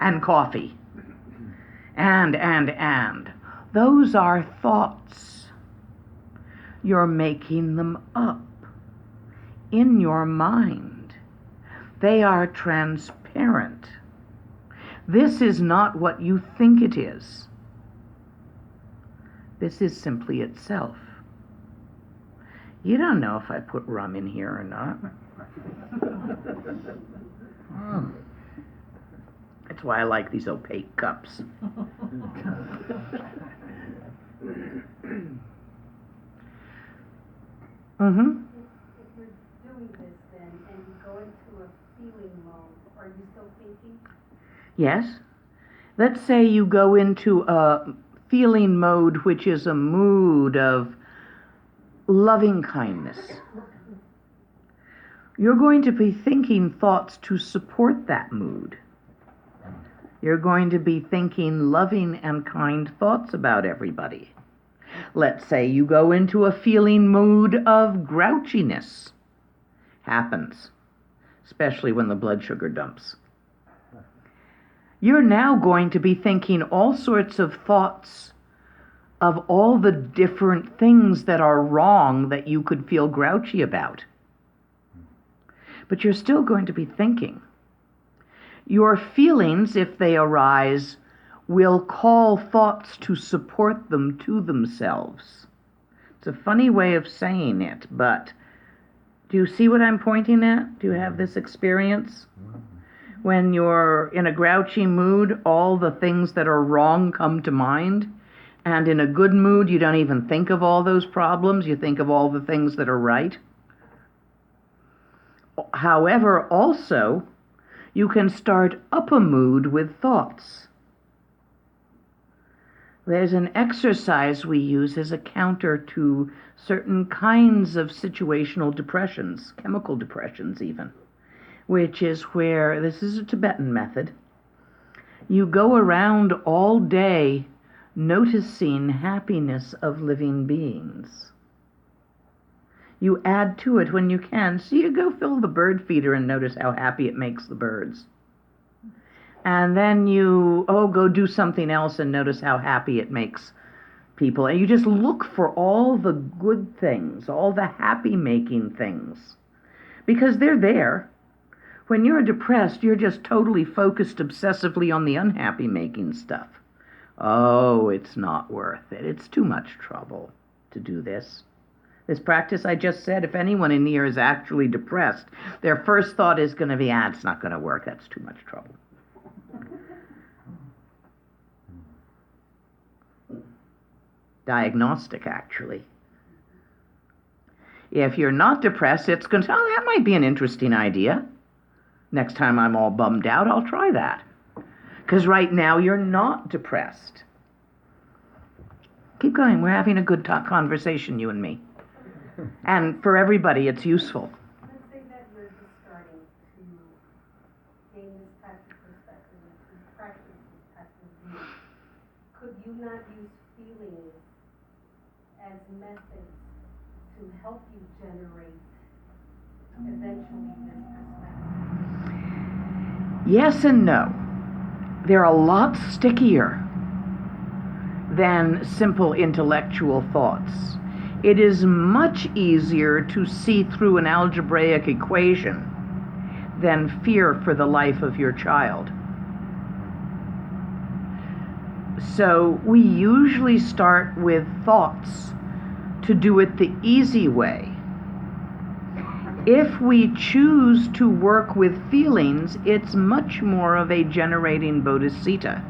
And coffee. And. Those are thoughts. You're making them up in your mind. They are transparent. This is not what you think it is. This is simply itself. You don't know if I put rum in here or not. That's why I like these opaque cups. Mm-hmm. If we're doing this then, and you go into a feeling mode, are you still thinking? Yes. Let's say you go into a feeling mode, which is a mood of loving kindness. You're going to be thinking thoughts to support that mood. You're going to be thinking loving and kind thoughts about everybody. Let's say you go into a feeling mood of grouchiness. Happens, especially when the blood sugar dumps. You're now going to be thinking all sorts of thoughts of all the different things that are wrong that you could feel grouchy about. But you're still going to be thinking. Your feelings, if they arise, will call thoughts to support them to themselves. It's a funny way of saying it, but Do you see what I'm pointing at? Do you have this experience? When you're in a grouchy mood, all the things that are wrong come to mind. And in a good mood, you don't even think of all those problems. You think of all the things that are right. However, also, you can start up a mood with thoughts. There's an exercise we use as a counter to certain kinds of situational depressions, chemical depressions even, which is where, this is a Tibetan method, you go around all day noticing happiness of living beings. You add to it when you can. So you go fill the bird feeder and notice how happy it makes the birds. And then you, go do something else and notice how happy it makes people. And you just look for all the good things, all the happy-making things. Because they're there. When you're depressed, you're just totally focused obsessively on the unhappy-making stuff. Oh, it's not worth it. It's too much trouble to do this. This practice I just said, if anyone in here is actually depressed, their first thought is going to be, it's not going to work. That's too much trouble. Diagnostic, actually. If you're not depressed, it's going to, that might be an interesting idea. Next time I'm all bummed out, I'll try that. Because right now you're not depressed. Keep going. We're having a good conversation, you and me. And for everybody, it's useful. Let's say that we're just starting to gain this type of perspective and to practice this type of view. Could you not use feelings as methods to help you generate eventually this perspective? Yes and no. They're a lot stickier than simple intellectual thoughts. It is much easier to see through an algebraic equation than fear for the life of your child. So we usually start with thoughts to do it the easy way. If we choose to work with feelings, it's much more of a generating bodhisattva,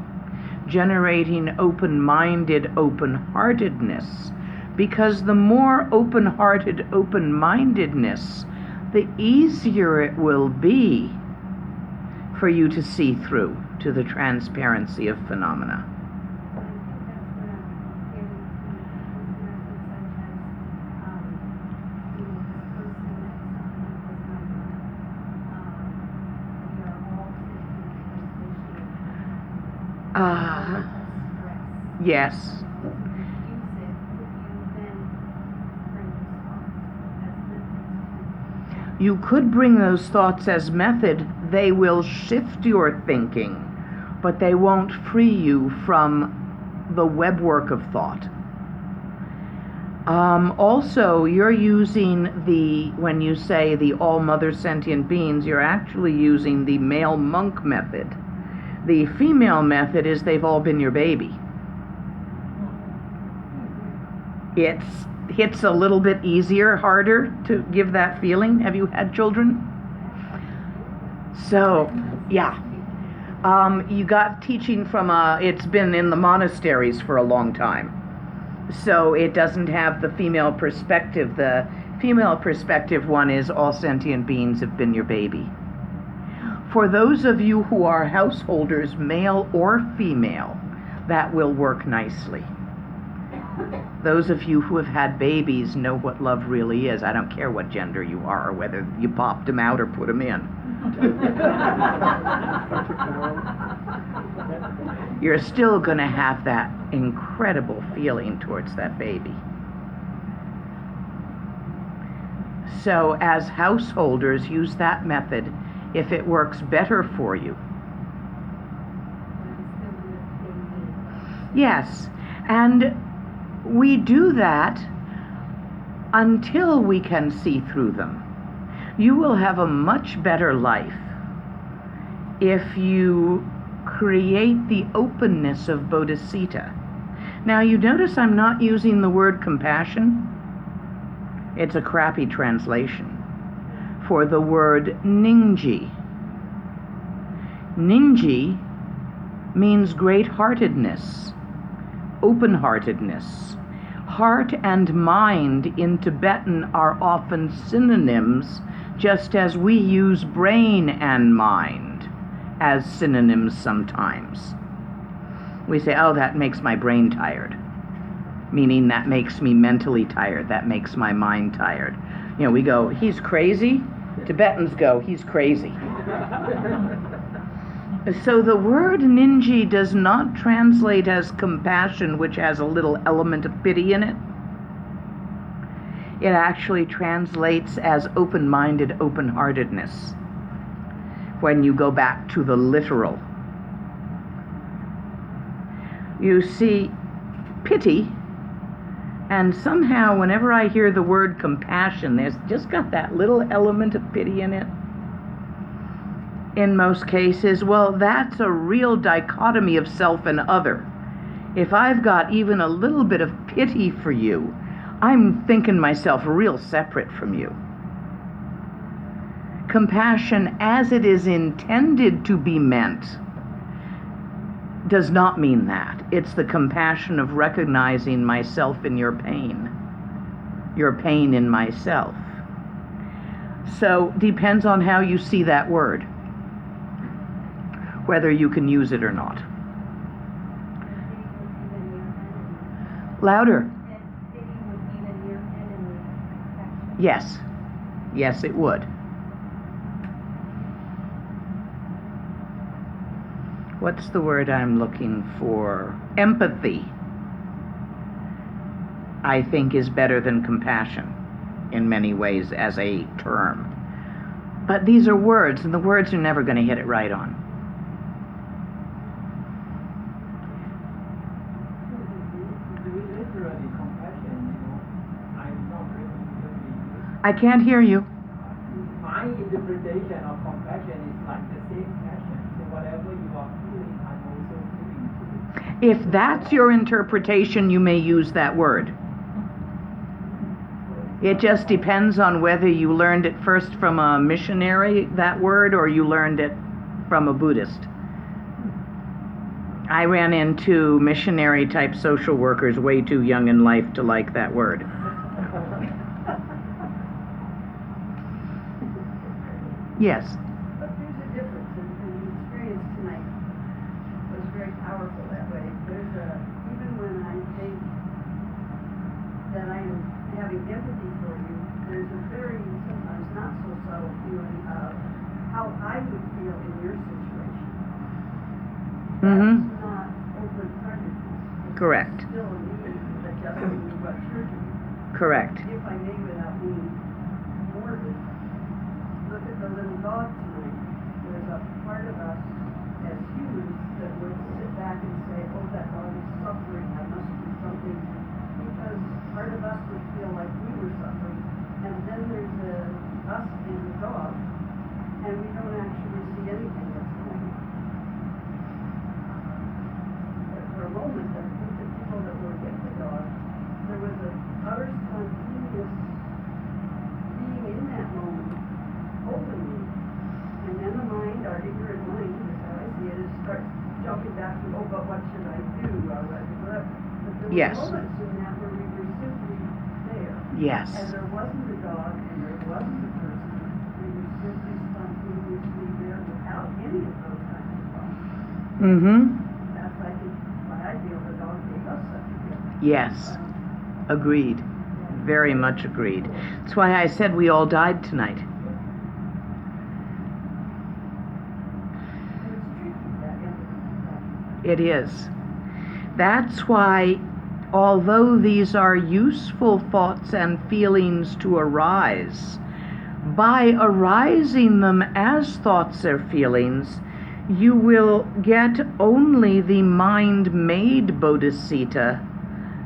generating open-minded, open-heartedness. Because the more open-hearted, open-mindedness, the easier it will be for you to see through to the transparency of phenomena. Yes. You could bring those thoughts as method. They will shift your thinking, but they won't free you from the webwork of thought. Also, you're using when you say the all-mother sentient beings, you're actually using the male monk method. The female method is they've all been your baby. It hits a little bit easier, harder to give that feeling. Have you had children? So, yeah. You got teaching from it's been in the monasteries for a long time. So it doesn't have the female perspective. The female perspective one is all sentient beings have been your baby. For those of you who are householders, male or female, that will work nicely. Those of you who have had babies know what love really is. I don't care what gender you are, or whether you popped them out or put them in. You're still going to have that incredible feeling towards that baby. So as householders, use that method if it works better for you. Yes, and we do that until we can see through them. You will have a much better life if you create the openness of bodhisattva. Now you notice I'm not using the word compassion. It's a crappy translation. for the word Ningji. Ningji means great-heartedness, open-heartedness. Heart and mind in Tibetan are often synonyms, just as we use brain and mind as synonyms sometimes. We say, oh, that makes my brain tired, meaning that makes me mentally tired, that makes my mind tired. You know, we go, he's crazy. Tibetans go, he's crazy. So the word Ningji does not translate as compassion, which has a little element of pity in it. It actually translates as open-minded, open-heartedness, when you go back to the literal. You see, pity, and somehow whenever I hear the word compassion, there's just got that little element of pity in it. In most cases, well, that's a real dichotomy of self and other. If I've got even a little bit of pity for you, I'm thinking myself real separate from you. Compassion, as it is intended to be meant, does not mean that. It's the compassion of recognizing myself in your pain in myself. So, depends on how you see that word, whether you can use it or not. Louder. Yes. Yes, it would. What's the word I'm looking for? Empathy, I think, is better than compassion in many ways as a term. But these are words, and the words are never going to hit it right on. Literally compassion, I'm not really I can't hear you. my interpretation of compassion is like the same passion. So whatever you are feeling, I'm also feeling too. If that's your interpretation, you may use that word. It just depends on whether you learned it first from a missionary, that word, or you learned it from a Buddhist. I ran into missionary-type social workers way too young in life to like that word. Yes. But there's a difference, and the experience tonight was very powerful that way. Even when I think that I am having empathy for you, there's a very, sometimes not so subtle feeling of how I would feel in your situation. That's not open-heartedness. Correct. It's still a me adjusting to what you're doing. Correct. If I may, without being morbid, look at the little dog tonight. There's a part of us as humans that would sit back and say, oh, that dog is suffering, I must do something. Because part of us would feel like we were suffering. And then there's us and the dog, and we don't actually see anything that's going on. But for a moment, I think the people that were with the dog, there was a utter spontaneous being in that moment, openly. And then the mind, our ignorant mind, is how I see it, is starts jumping back to, oh, but what should I do? Or whatever. But there Yes. were moments in that where we were simply there. Yes. And there wasn't a dog, and there wasn't a person. We were simply spontaneously there without any of those kinds of thoughts. That's, I think, why I feel the dog gave us such a gift. Yes. Agreed. Very much agreed. That's why I said we all died tonight. And it's tricky, that empathy. It is. That's why, although these are useful thoughts and feelings to arise, by arising them as thoughts or feelings, you will get only the mind-made bodhisattva,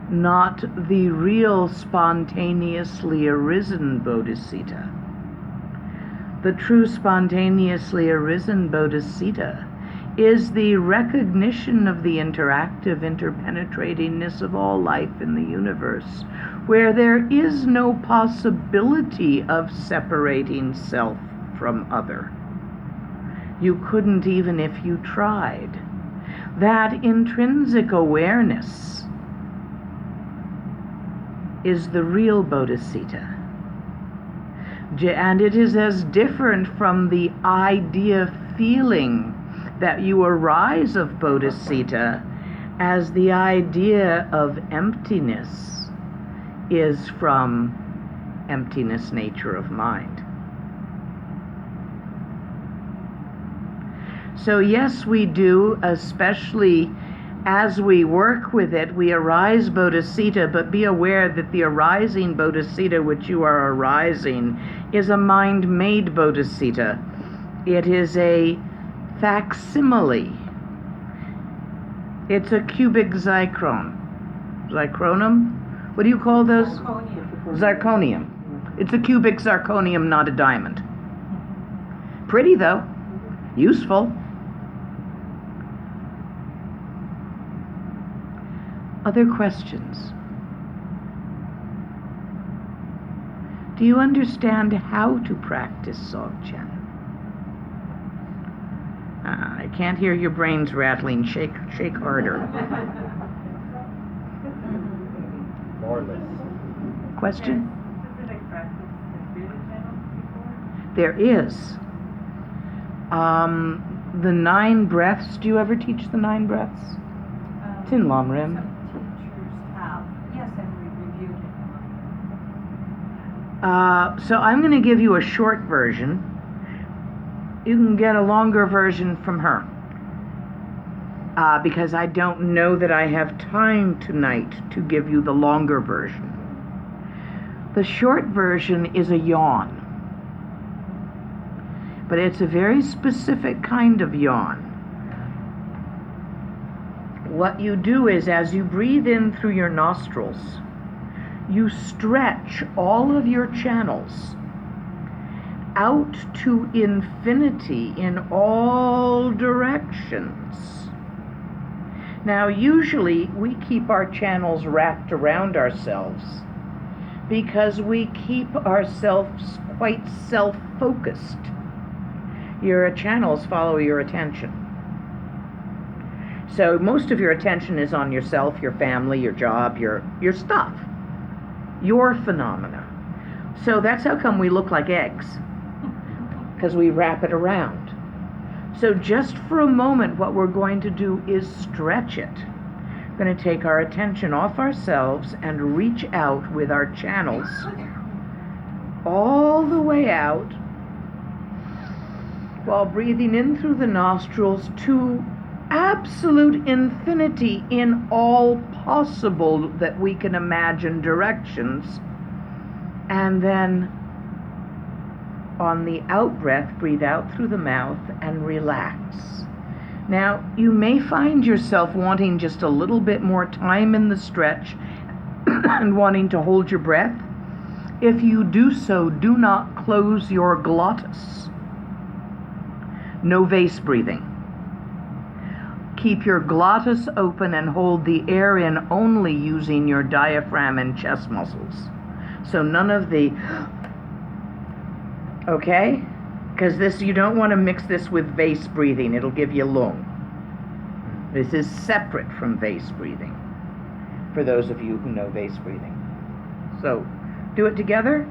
not the real spontaneously arisen bodhisattva. The true spontaneously arisen bodhisattva is the recognition of the interactive interpenetratingness of all life in the universe, where there is no possibility of separating self from other. You couldn't even if you tried. That intrinsic awareness is the real bodhisattva. And it is as different from the idea feeling that you arise of bodhisattva as the idea of emptiness is from emptiness nature of mind. So yes, we do, especially as we work with it, we arise bodhisattva, but be aware that the arising bodhisattva which you are arising is a mind-made bodhisattva. It is a facsimile. It's a cubic zirconium. What do you call those? Zirconium. It's a cubic zirconium, not a diamond. Pretty though. Useful. Other questions? Do you understand how to practice Dzogchen? I can't hear your brains rattling. Shake harder. More or less. Question? Specific practice and Garuda channels before? There is. The 9 breaths. Do you ever teach the 9 breaths? It's in Lamrim. Some teachers have. Yes, and we reviewed it. So I'm going to give you a short version. You can get a longer version from her. Because I don't know that I have time tonight to give you the longer version. The short version is a yawn. But it's a very specific kind of yawn. What you do is, as you breathe in through your nostrils, you stretch all of your channels out to infinity in all directions. Now, usually we keep our channels wrapped around ourselves because we keep ourselves quite self-focused. Your channels follow your attention. So most of your attention is on yourself, your family, your job, your stuff, your phenomena. So that's how come we look like eggs, because we wrap it around. So just for a moment, what we're going to do is stretch it. We're going to take our attention off ourselves and reach out with our channels all the way out while breathing in through the nostrils to absolute infinity in all possible that we can imagine directions. And then on the out breath, breathe out through the mouth and relax. Now, you may find yourself wanting just a little bit more time in the stretch and wanting to hold your breath. If you do so, do not close your glottis. No vase breathing. Keep your glottis open and hold the air in only using your diaphragm and chest muscles. So none of the, okay? Because this, you don't want to mix this with vase breathing. It'll give you lung. This is separate from vase breathing, for those of you who know vase breathing. So, do it together.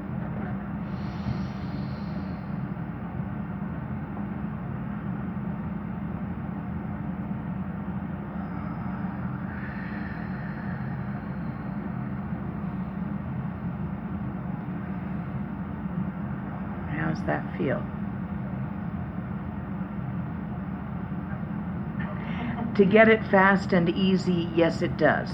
How's that feel? To get it fast and easy, yes it does.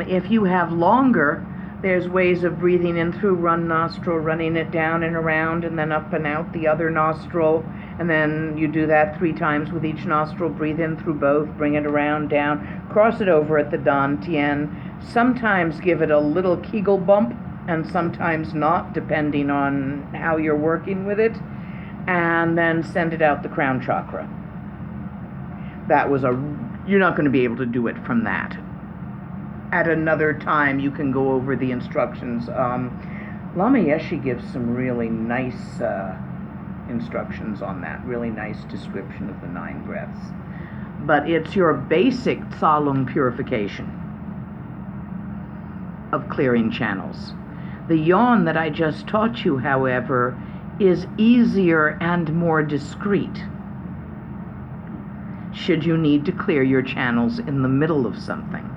If you have longer, there's ways of breathing in through one nostril, running it down and around, and then up and out the other nostril, and then you do that 3 times with each nostril. Breathe in through both, bring it around, down, cross it over at the dantian. Sometimes give it a little Kegel bump, and sometimes not, depending on how you're working with it. and then send it out the crown chakra. You're not going to be able to do it from that. At another time, you can go over the instructions. Lama Yeshe gives some really nice instructions on that, really nice description of the 9 breaths. But it's your basic Tsalung purification of clearing channels. The yawn that I just taught you, however, is easier and more discreet. Should you need to clear your channels in the middle of something.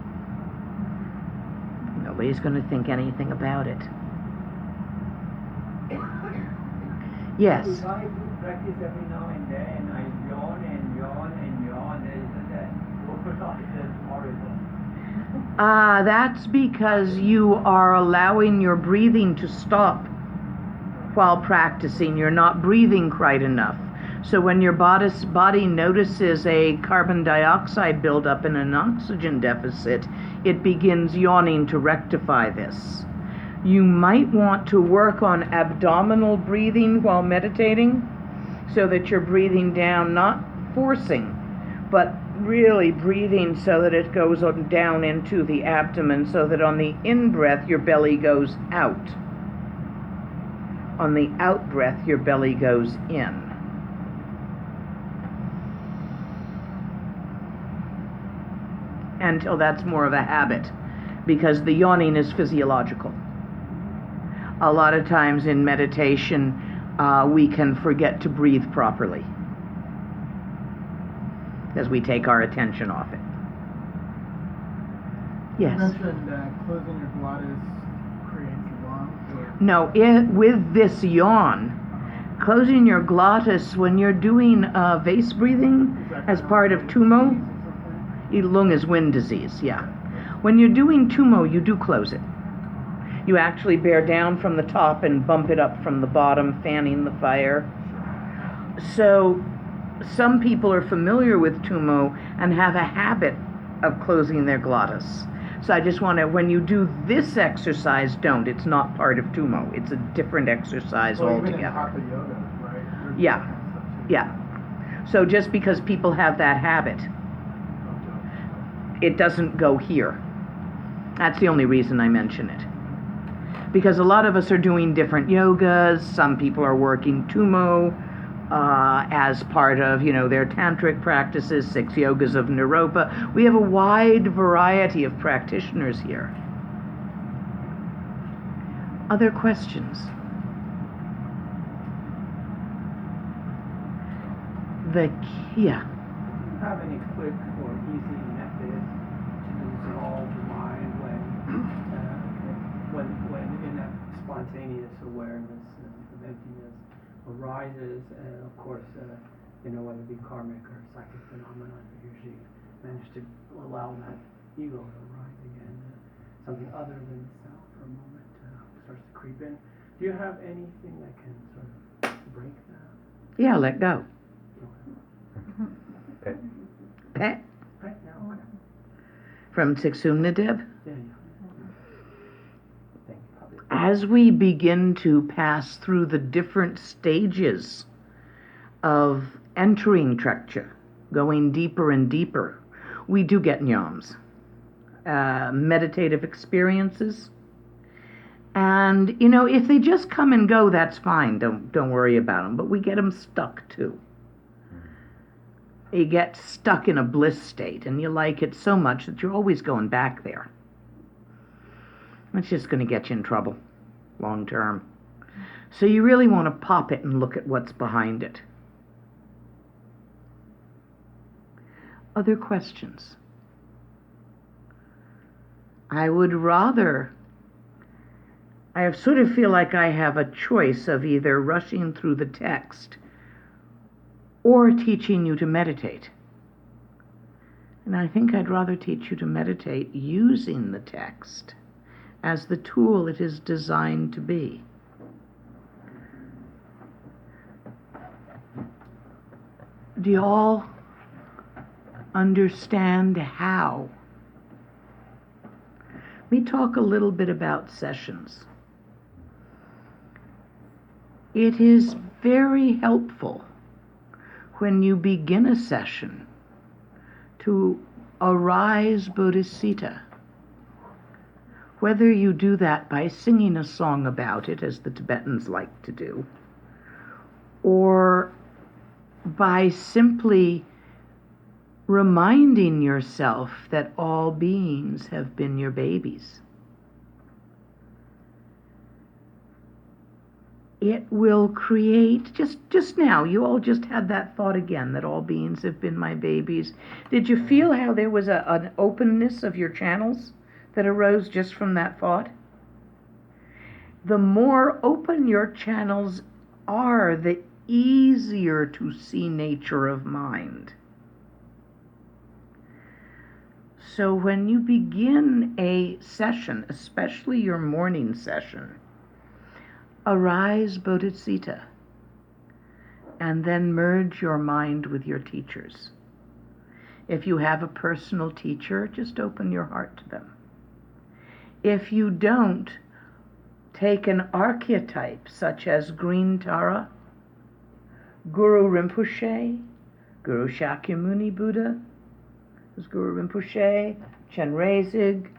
Nobody's going to think anything about it. Yes? If I do practice every now and then, I yawn and yawn and yawn, isn't that overall that's horrible? That's because you are allowing your breathing to stop while practicing. You're not breathing quite enough. So when your body notices a carbon dioxide buildup and an oxygen deficit, it begins yawning to rectify this. You might want to work on abdominal breathing while meditating so that you're breathing down, not forcing, but really breathing so that it goes down into the abdomen, so that on the in-breath your belly goes out. On the out-breath your belly goes in. Until that's more of a habit, because the yawning is physiological. A lot of times in meditation, we can forget to breathe properly as we take our attention off it. Yes? You mentioned closing your glottis creates yawn. No, with this yawn, closing your glottis when you're doing vase breathing as part of tumo, lung is wind disease, yeah. When you're doing tumo, you do close it. You actually bear down from the top and bump it up from the bottom, fanning the fire. So some people are familiar with tumo and have a habit of closing their glottis. So I just want to, when you do this exercise, don't. It's not part of tumo. It's a different exercise altogether. Even in hatha yoga, right? Yeah. So just because people have that habit, it doesn't go here. That's the only reason I mention it. Because a lot of us are doing different yogas. Some people are working tumo as part of, their tantric practices, 6 yogas of Naropa. We have a wide variety of practitioners here. Other questions? Yeah. Do you have any quick or easy methods to dissolve the mind when in that spontaneous awareness of emptiness arises, and of course, whether it be karmic or psychic phenomena, you usually manage to allow that ego to arise again, something other than self for a moment starts to creep in. Do you have anything that can sort of break that? Yeah, let go. Okay. Pet? Right now, okay. From Tsiktsumnadeb. Yeah. Thank you. As we begin to pass through the different stages of entering Trekcha, going deeper and deeper, we do get nyams, meditative experiences. And, if they just come and go, that's fine. Don't worry about them. But we get them stuck, too. You get stuck in a bliss state, and you like it so much that you're always going back there. It's just going to get you in trouble long term. So you really want to pop it and look at what's behind it. Other questions? I sort of feel like I have a choice of either rushing through the text or teaching you to meditate. And I think I'd rather teach you to meditate using the text as the tool it is designed to be. Do you all understand how? Let me talk a little bit about sessions. It is very helpful when you begin a session to arise Bodhisattva. Whether you do that by singing a song about it, as the Tibetans like to do, or by simply reminding yourself that all beings have been your babies. It will create, just now, you all just had that thought again, that all beings have been my babies. Did you feel how there was an openness of your channels that arose just from that thought? The more open your channels are, the easier to see nature of mind. So when you begin a session, especially your morning session, arise Bodhisattva, and then merge your mind with your teachers. If you have a personal teacher, just open your heart to them. If you don't, take an archetype such as Green Tara, Guru Rinpoche, Guru Shakyamuni Buddha, Guru Rinpoche, Chenrezig,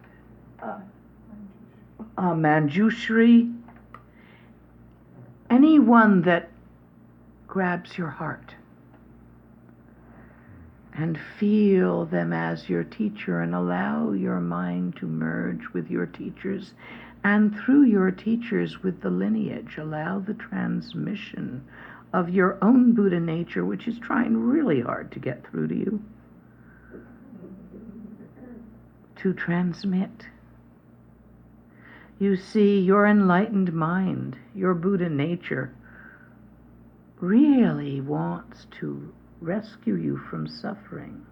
Manjushri, anyone that grabs your heart, and feel them as your teacher, and allow your mind to merge with your teachers, and through your teachers with the lineage. Allow the transmission of your own Buddha nature, which is trying really hard to get through to you, to transmit. You see, your enlightened mind, your Buddha nature, really wants to rescue you from suffering.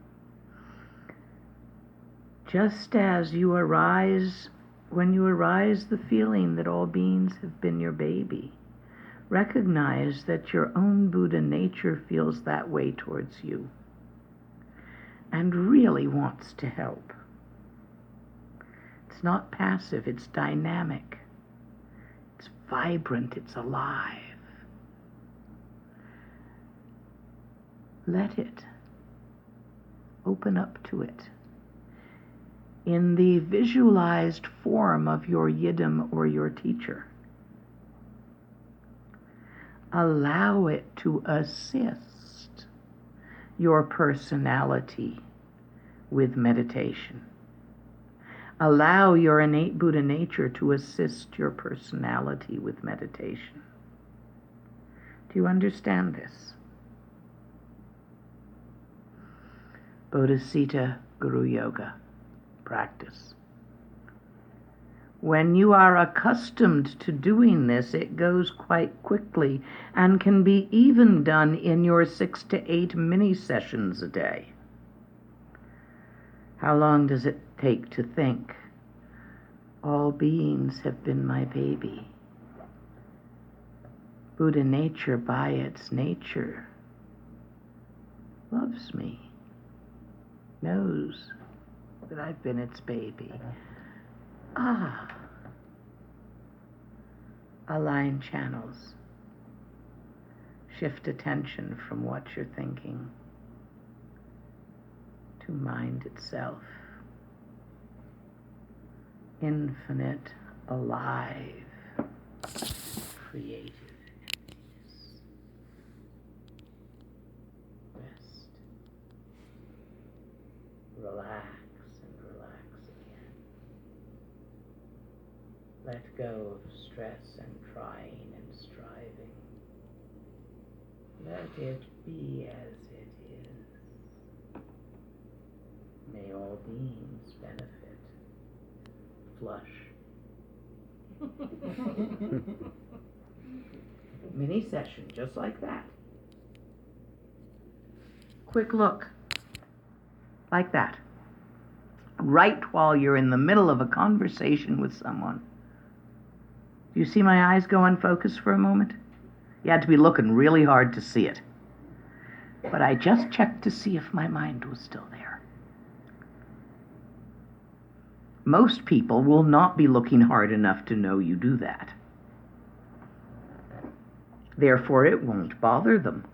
Just as you arise, when you arise the feeling that all beings have been your baby, recognize that your own Buddha nature feels that way towards you and really wants to help. It's not passive, it's dynamic, it's vibrant, it's alive. Let it. Open up to it. In the visualized form of your yidam or your teacher. Allow it to assist your personality with meditation. Allow your innate Buddha nature to assist your personality with meditation. Do you understand this? Bodhisattva Guru Yoga practice. When you are accustomed to doing this, it goes quite quickly and can be even done in your 6 to 8 mini sessions a day. How long does it take to think? All beings have been my baby. Buddha nature, by its nature, loves me, knows that I've been its baby. Align channels. Shift attention from what you're thinking to mind itself. Infinite, alive, creative emptiness. Rest. Relax and relax again. Let go of stress and trying and striving. Let it be as it is. May all beings benefit. Flush. Mini session, just like that. Quick look. Like that. Right while you're in the middle of a conversation with someone. Do you see my eyes go unfocused for a moment? You had to be looking really hard to see it. But I just checked to see if my mind was still there. Most people will not be looking hard enough to know you do that. Therefore, it won't bother them.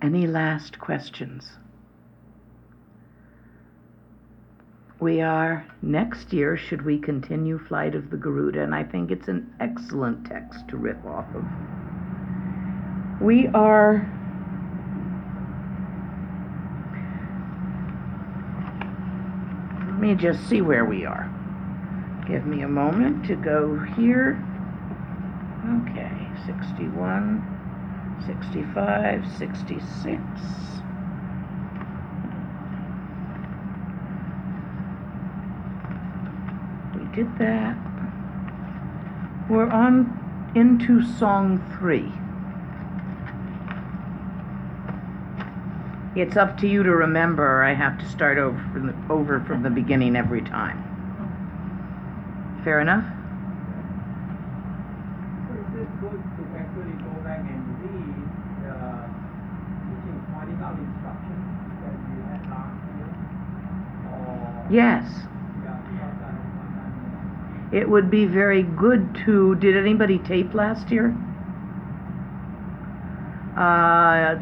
Any last questions? Next year, should we continue Flight of the Garuda, and I think it's an excellent text to riff off of. Let me just see where we are. Give me a moment to go here. Okay, 61, 65, 66. We did that. We're on into Song 3. It's up to you to remember, or I have to start over from the beginning every time. Fair enough? So is it good to actually go back and read the teaching pointing out instructions that you had last year? Or Yes. yeah, because I have one time. It would be very good to. Did anybody tape last year?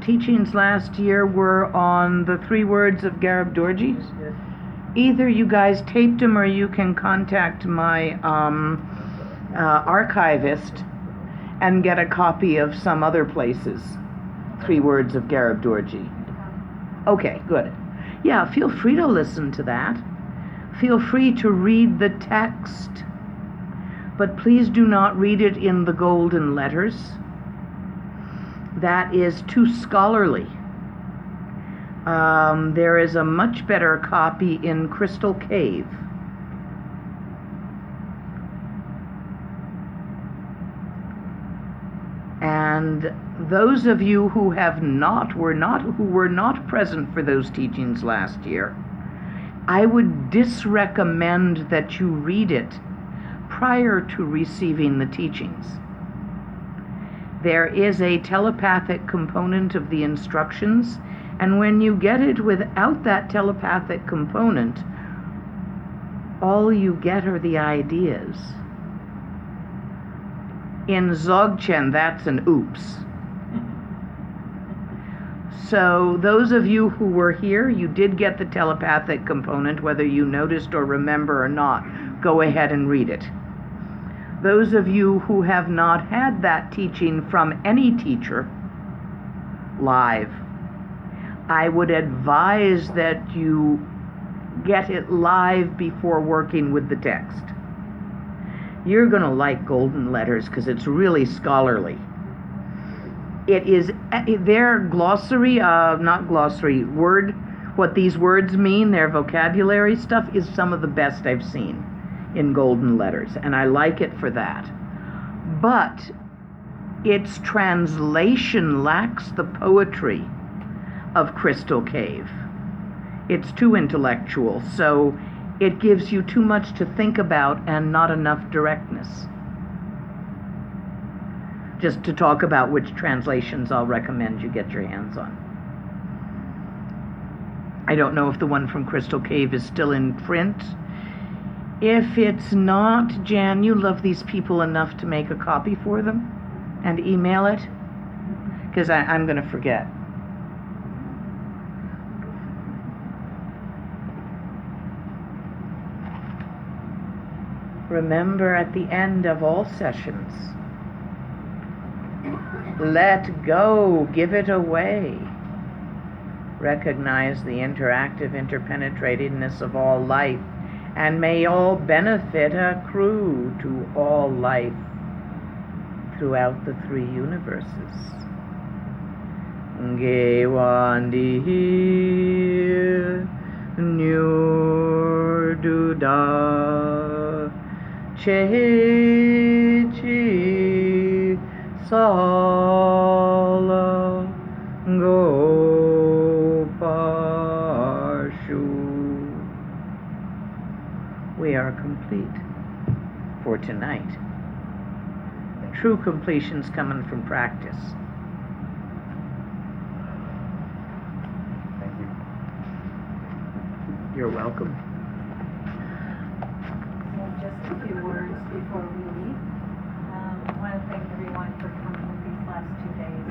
Teachings last year were on the 3 words of Garuda. Yes. Either you guys taped them or you can contact my archivist and get a copy of some other places. 3 words of Garuda. Okay, good. Yeah, feel free to listen to that. Feel free to read the text, but please do not read it in the golden letters. That is too scholarly. There is a much better copy in Crystal Cave. And those of you who were not present for those teachings last year, I would disrecommend that you read it prior to receiving the teachings. There is a telepathic component of the instructions, and when you get it without that telepathic component, all you get are the ideas. In Dzogchen, that's an oops. So those of you who were here, you did get the telepathic component, whether you noticed or remember or not. Go ahead and read it. Those of you who have not had that teaching from any teacher live, I would advise that you get it live before working with the text. You're going to like golden letters because it's really scholarly. It is their glossary, what these words mean, their vocabulary stuff is some of the best I've seen in golden letters, and I like it for that. But its translation lacks the poetry of Crystal Cave. It's too intellectual, so it gives you too much to think about and not enough directness. Just to talk about which translations I'll recommend you get your hands on. I don't know if the one from Crystal Cave is still in print. If it's not, Jan, you love these people enough to make a copy for them and email it? Because I'm going to forget. Remember, at the end of all sessions, let go, give it away. Recognize the interactive interpenetratedness of all life, and may all benefit accrue to all life throughout the 3 universes. Gewandi Nur Duda Chechi Sala Gopashu. We are complete for tonight. True completion's coming from practice. Thank you. You're welcome. So just a few words before we leave. want to thank everyone for coming these last 2 days.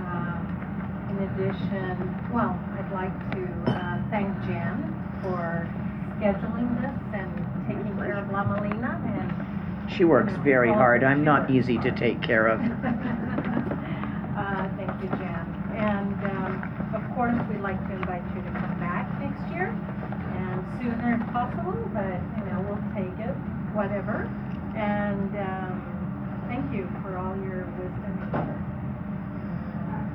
And in addition, well, I'd like to thank Jan for scheduling this and taking care of Lama Lena. And She works very hard. I'm not easy to take care of. Thank you, Jan. And of course, we'd like to invite you to come back next year, and sooner if possible, but we'll take it, whatever. And thank you for all your wisdom and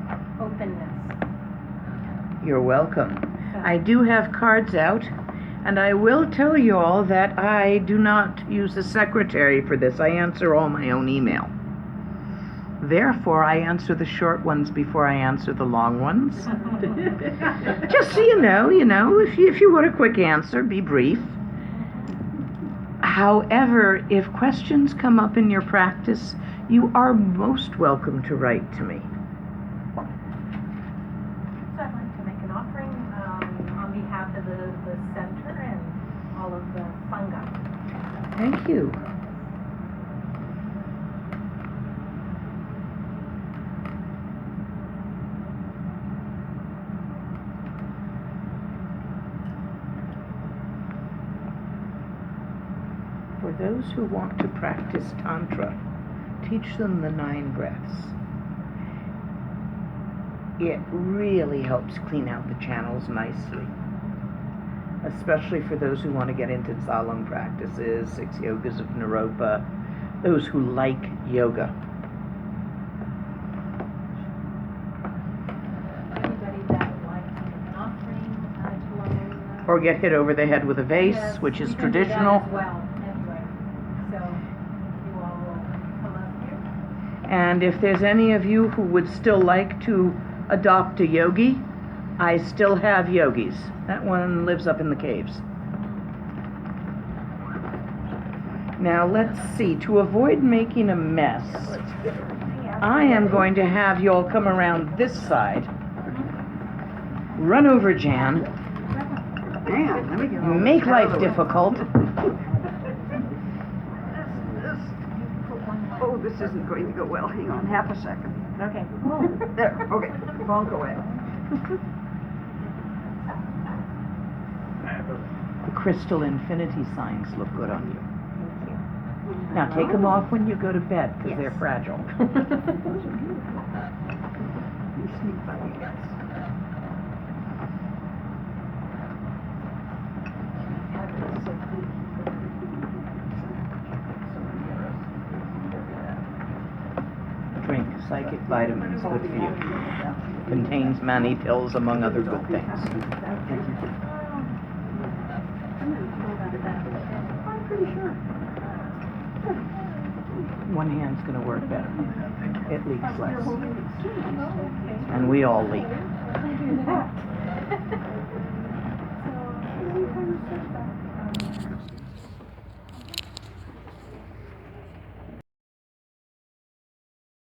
your openness. You're welcome. I do have cards out, and I will tell you all that I do not use a secretary for this. I answer all my own email. Therefore, I answer the short ones before I answer the long ones. Just so you know, if you want a quick answer, be brief. However, if questions come up in your practice, you are most welcome to write to me. So I'd like to make an offering on behalf of the center and all of the fungi. Thank you. For those who want to practice Tantra, teach them the 9 breaths. It really helps clean out the channels nicely, especially for those who want to get into Tsalang practices, 6 yogas of Naropa, those who like yoga. Anybody that would like to make an offering to Lama Or get hit over the head with a vase, which is traditional. as well, anyway. So you all will come up here. And if there's any of you who would still like to adopt a yogi, I still have yogis. That one lives up in the caves. Now let's see, to avoid making a mess, I am going to have you all come around this side. Run over Jan. Man, let me get all Make this out of life the way. difficult. Oh, this isn't going to go well. Hang on, half a second. Okay. There, okay, bonk away. The crystal infinity signs look good on you. Now take them off when you go to bed, because they're fragile. You sneak by you guys. Drink psychic vitamins, good for you. Contains many pills, among other good things. I'm pretty sure. One hand's going to work better. It leaks less. And we all leak. So,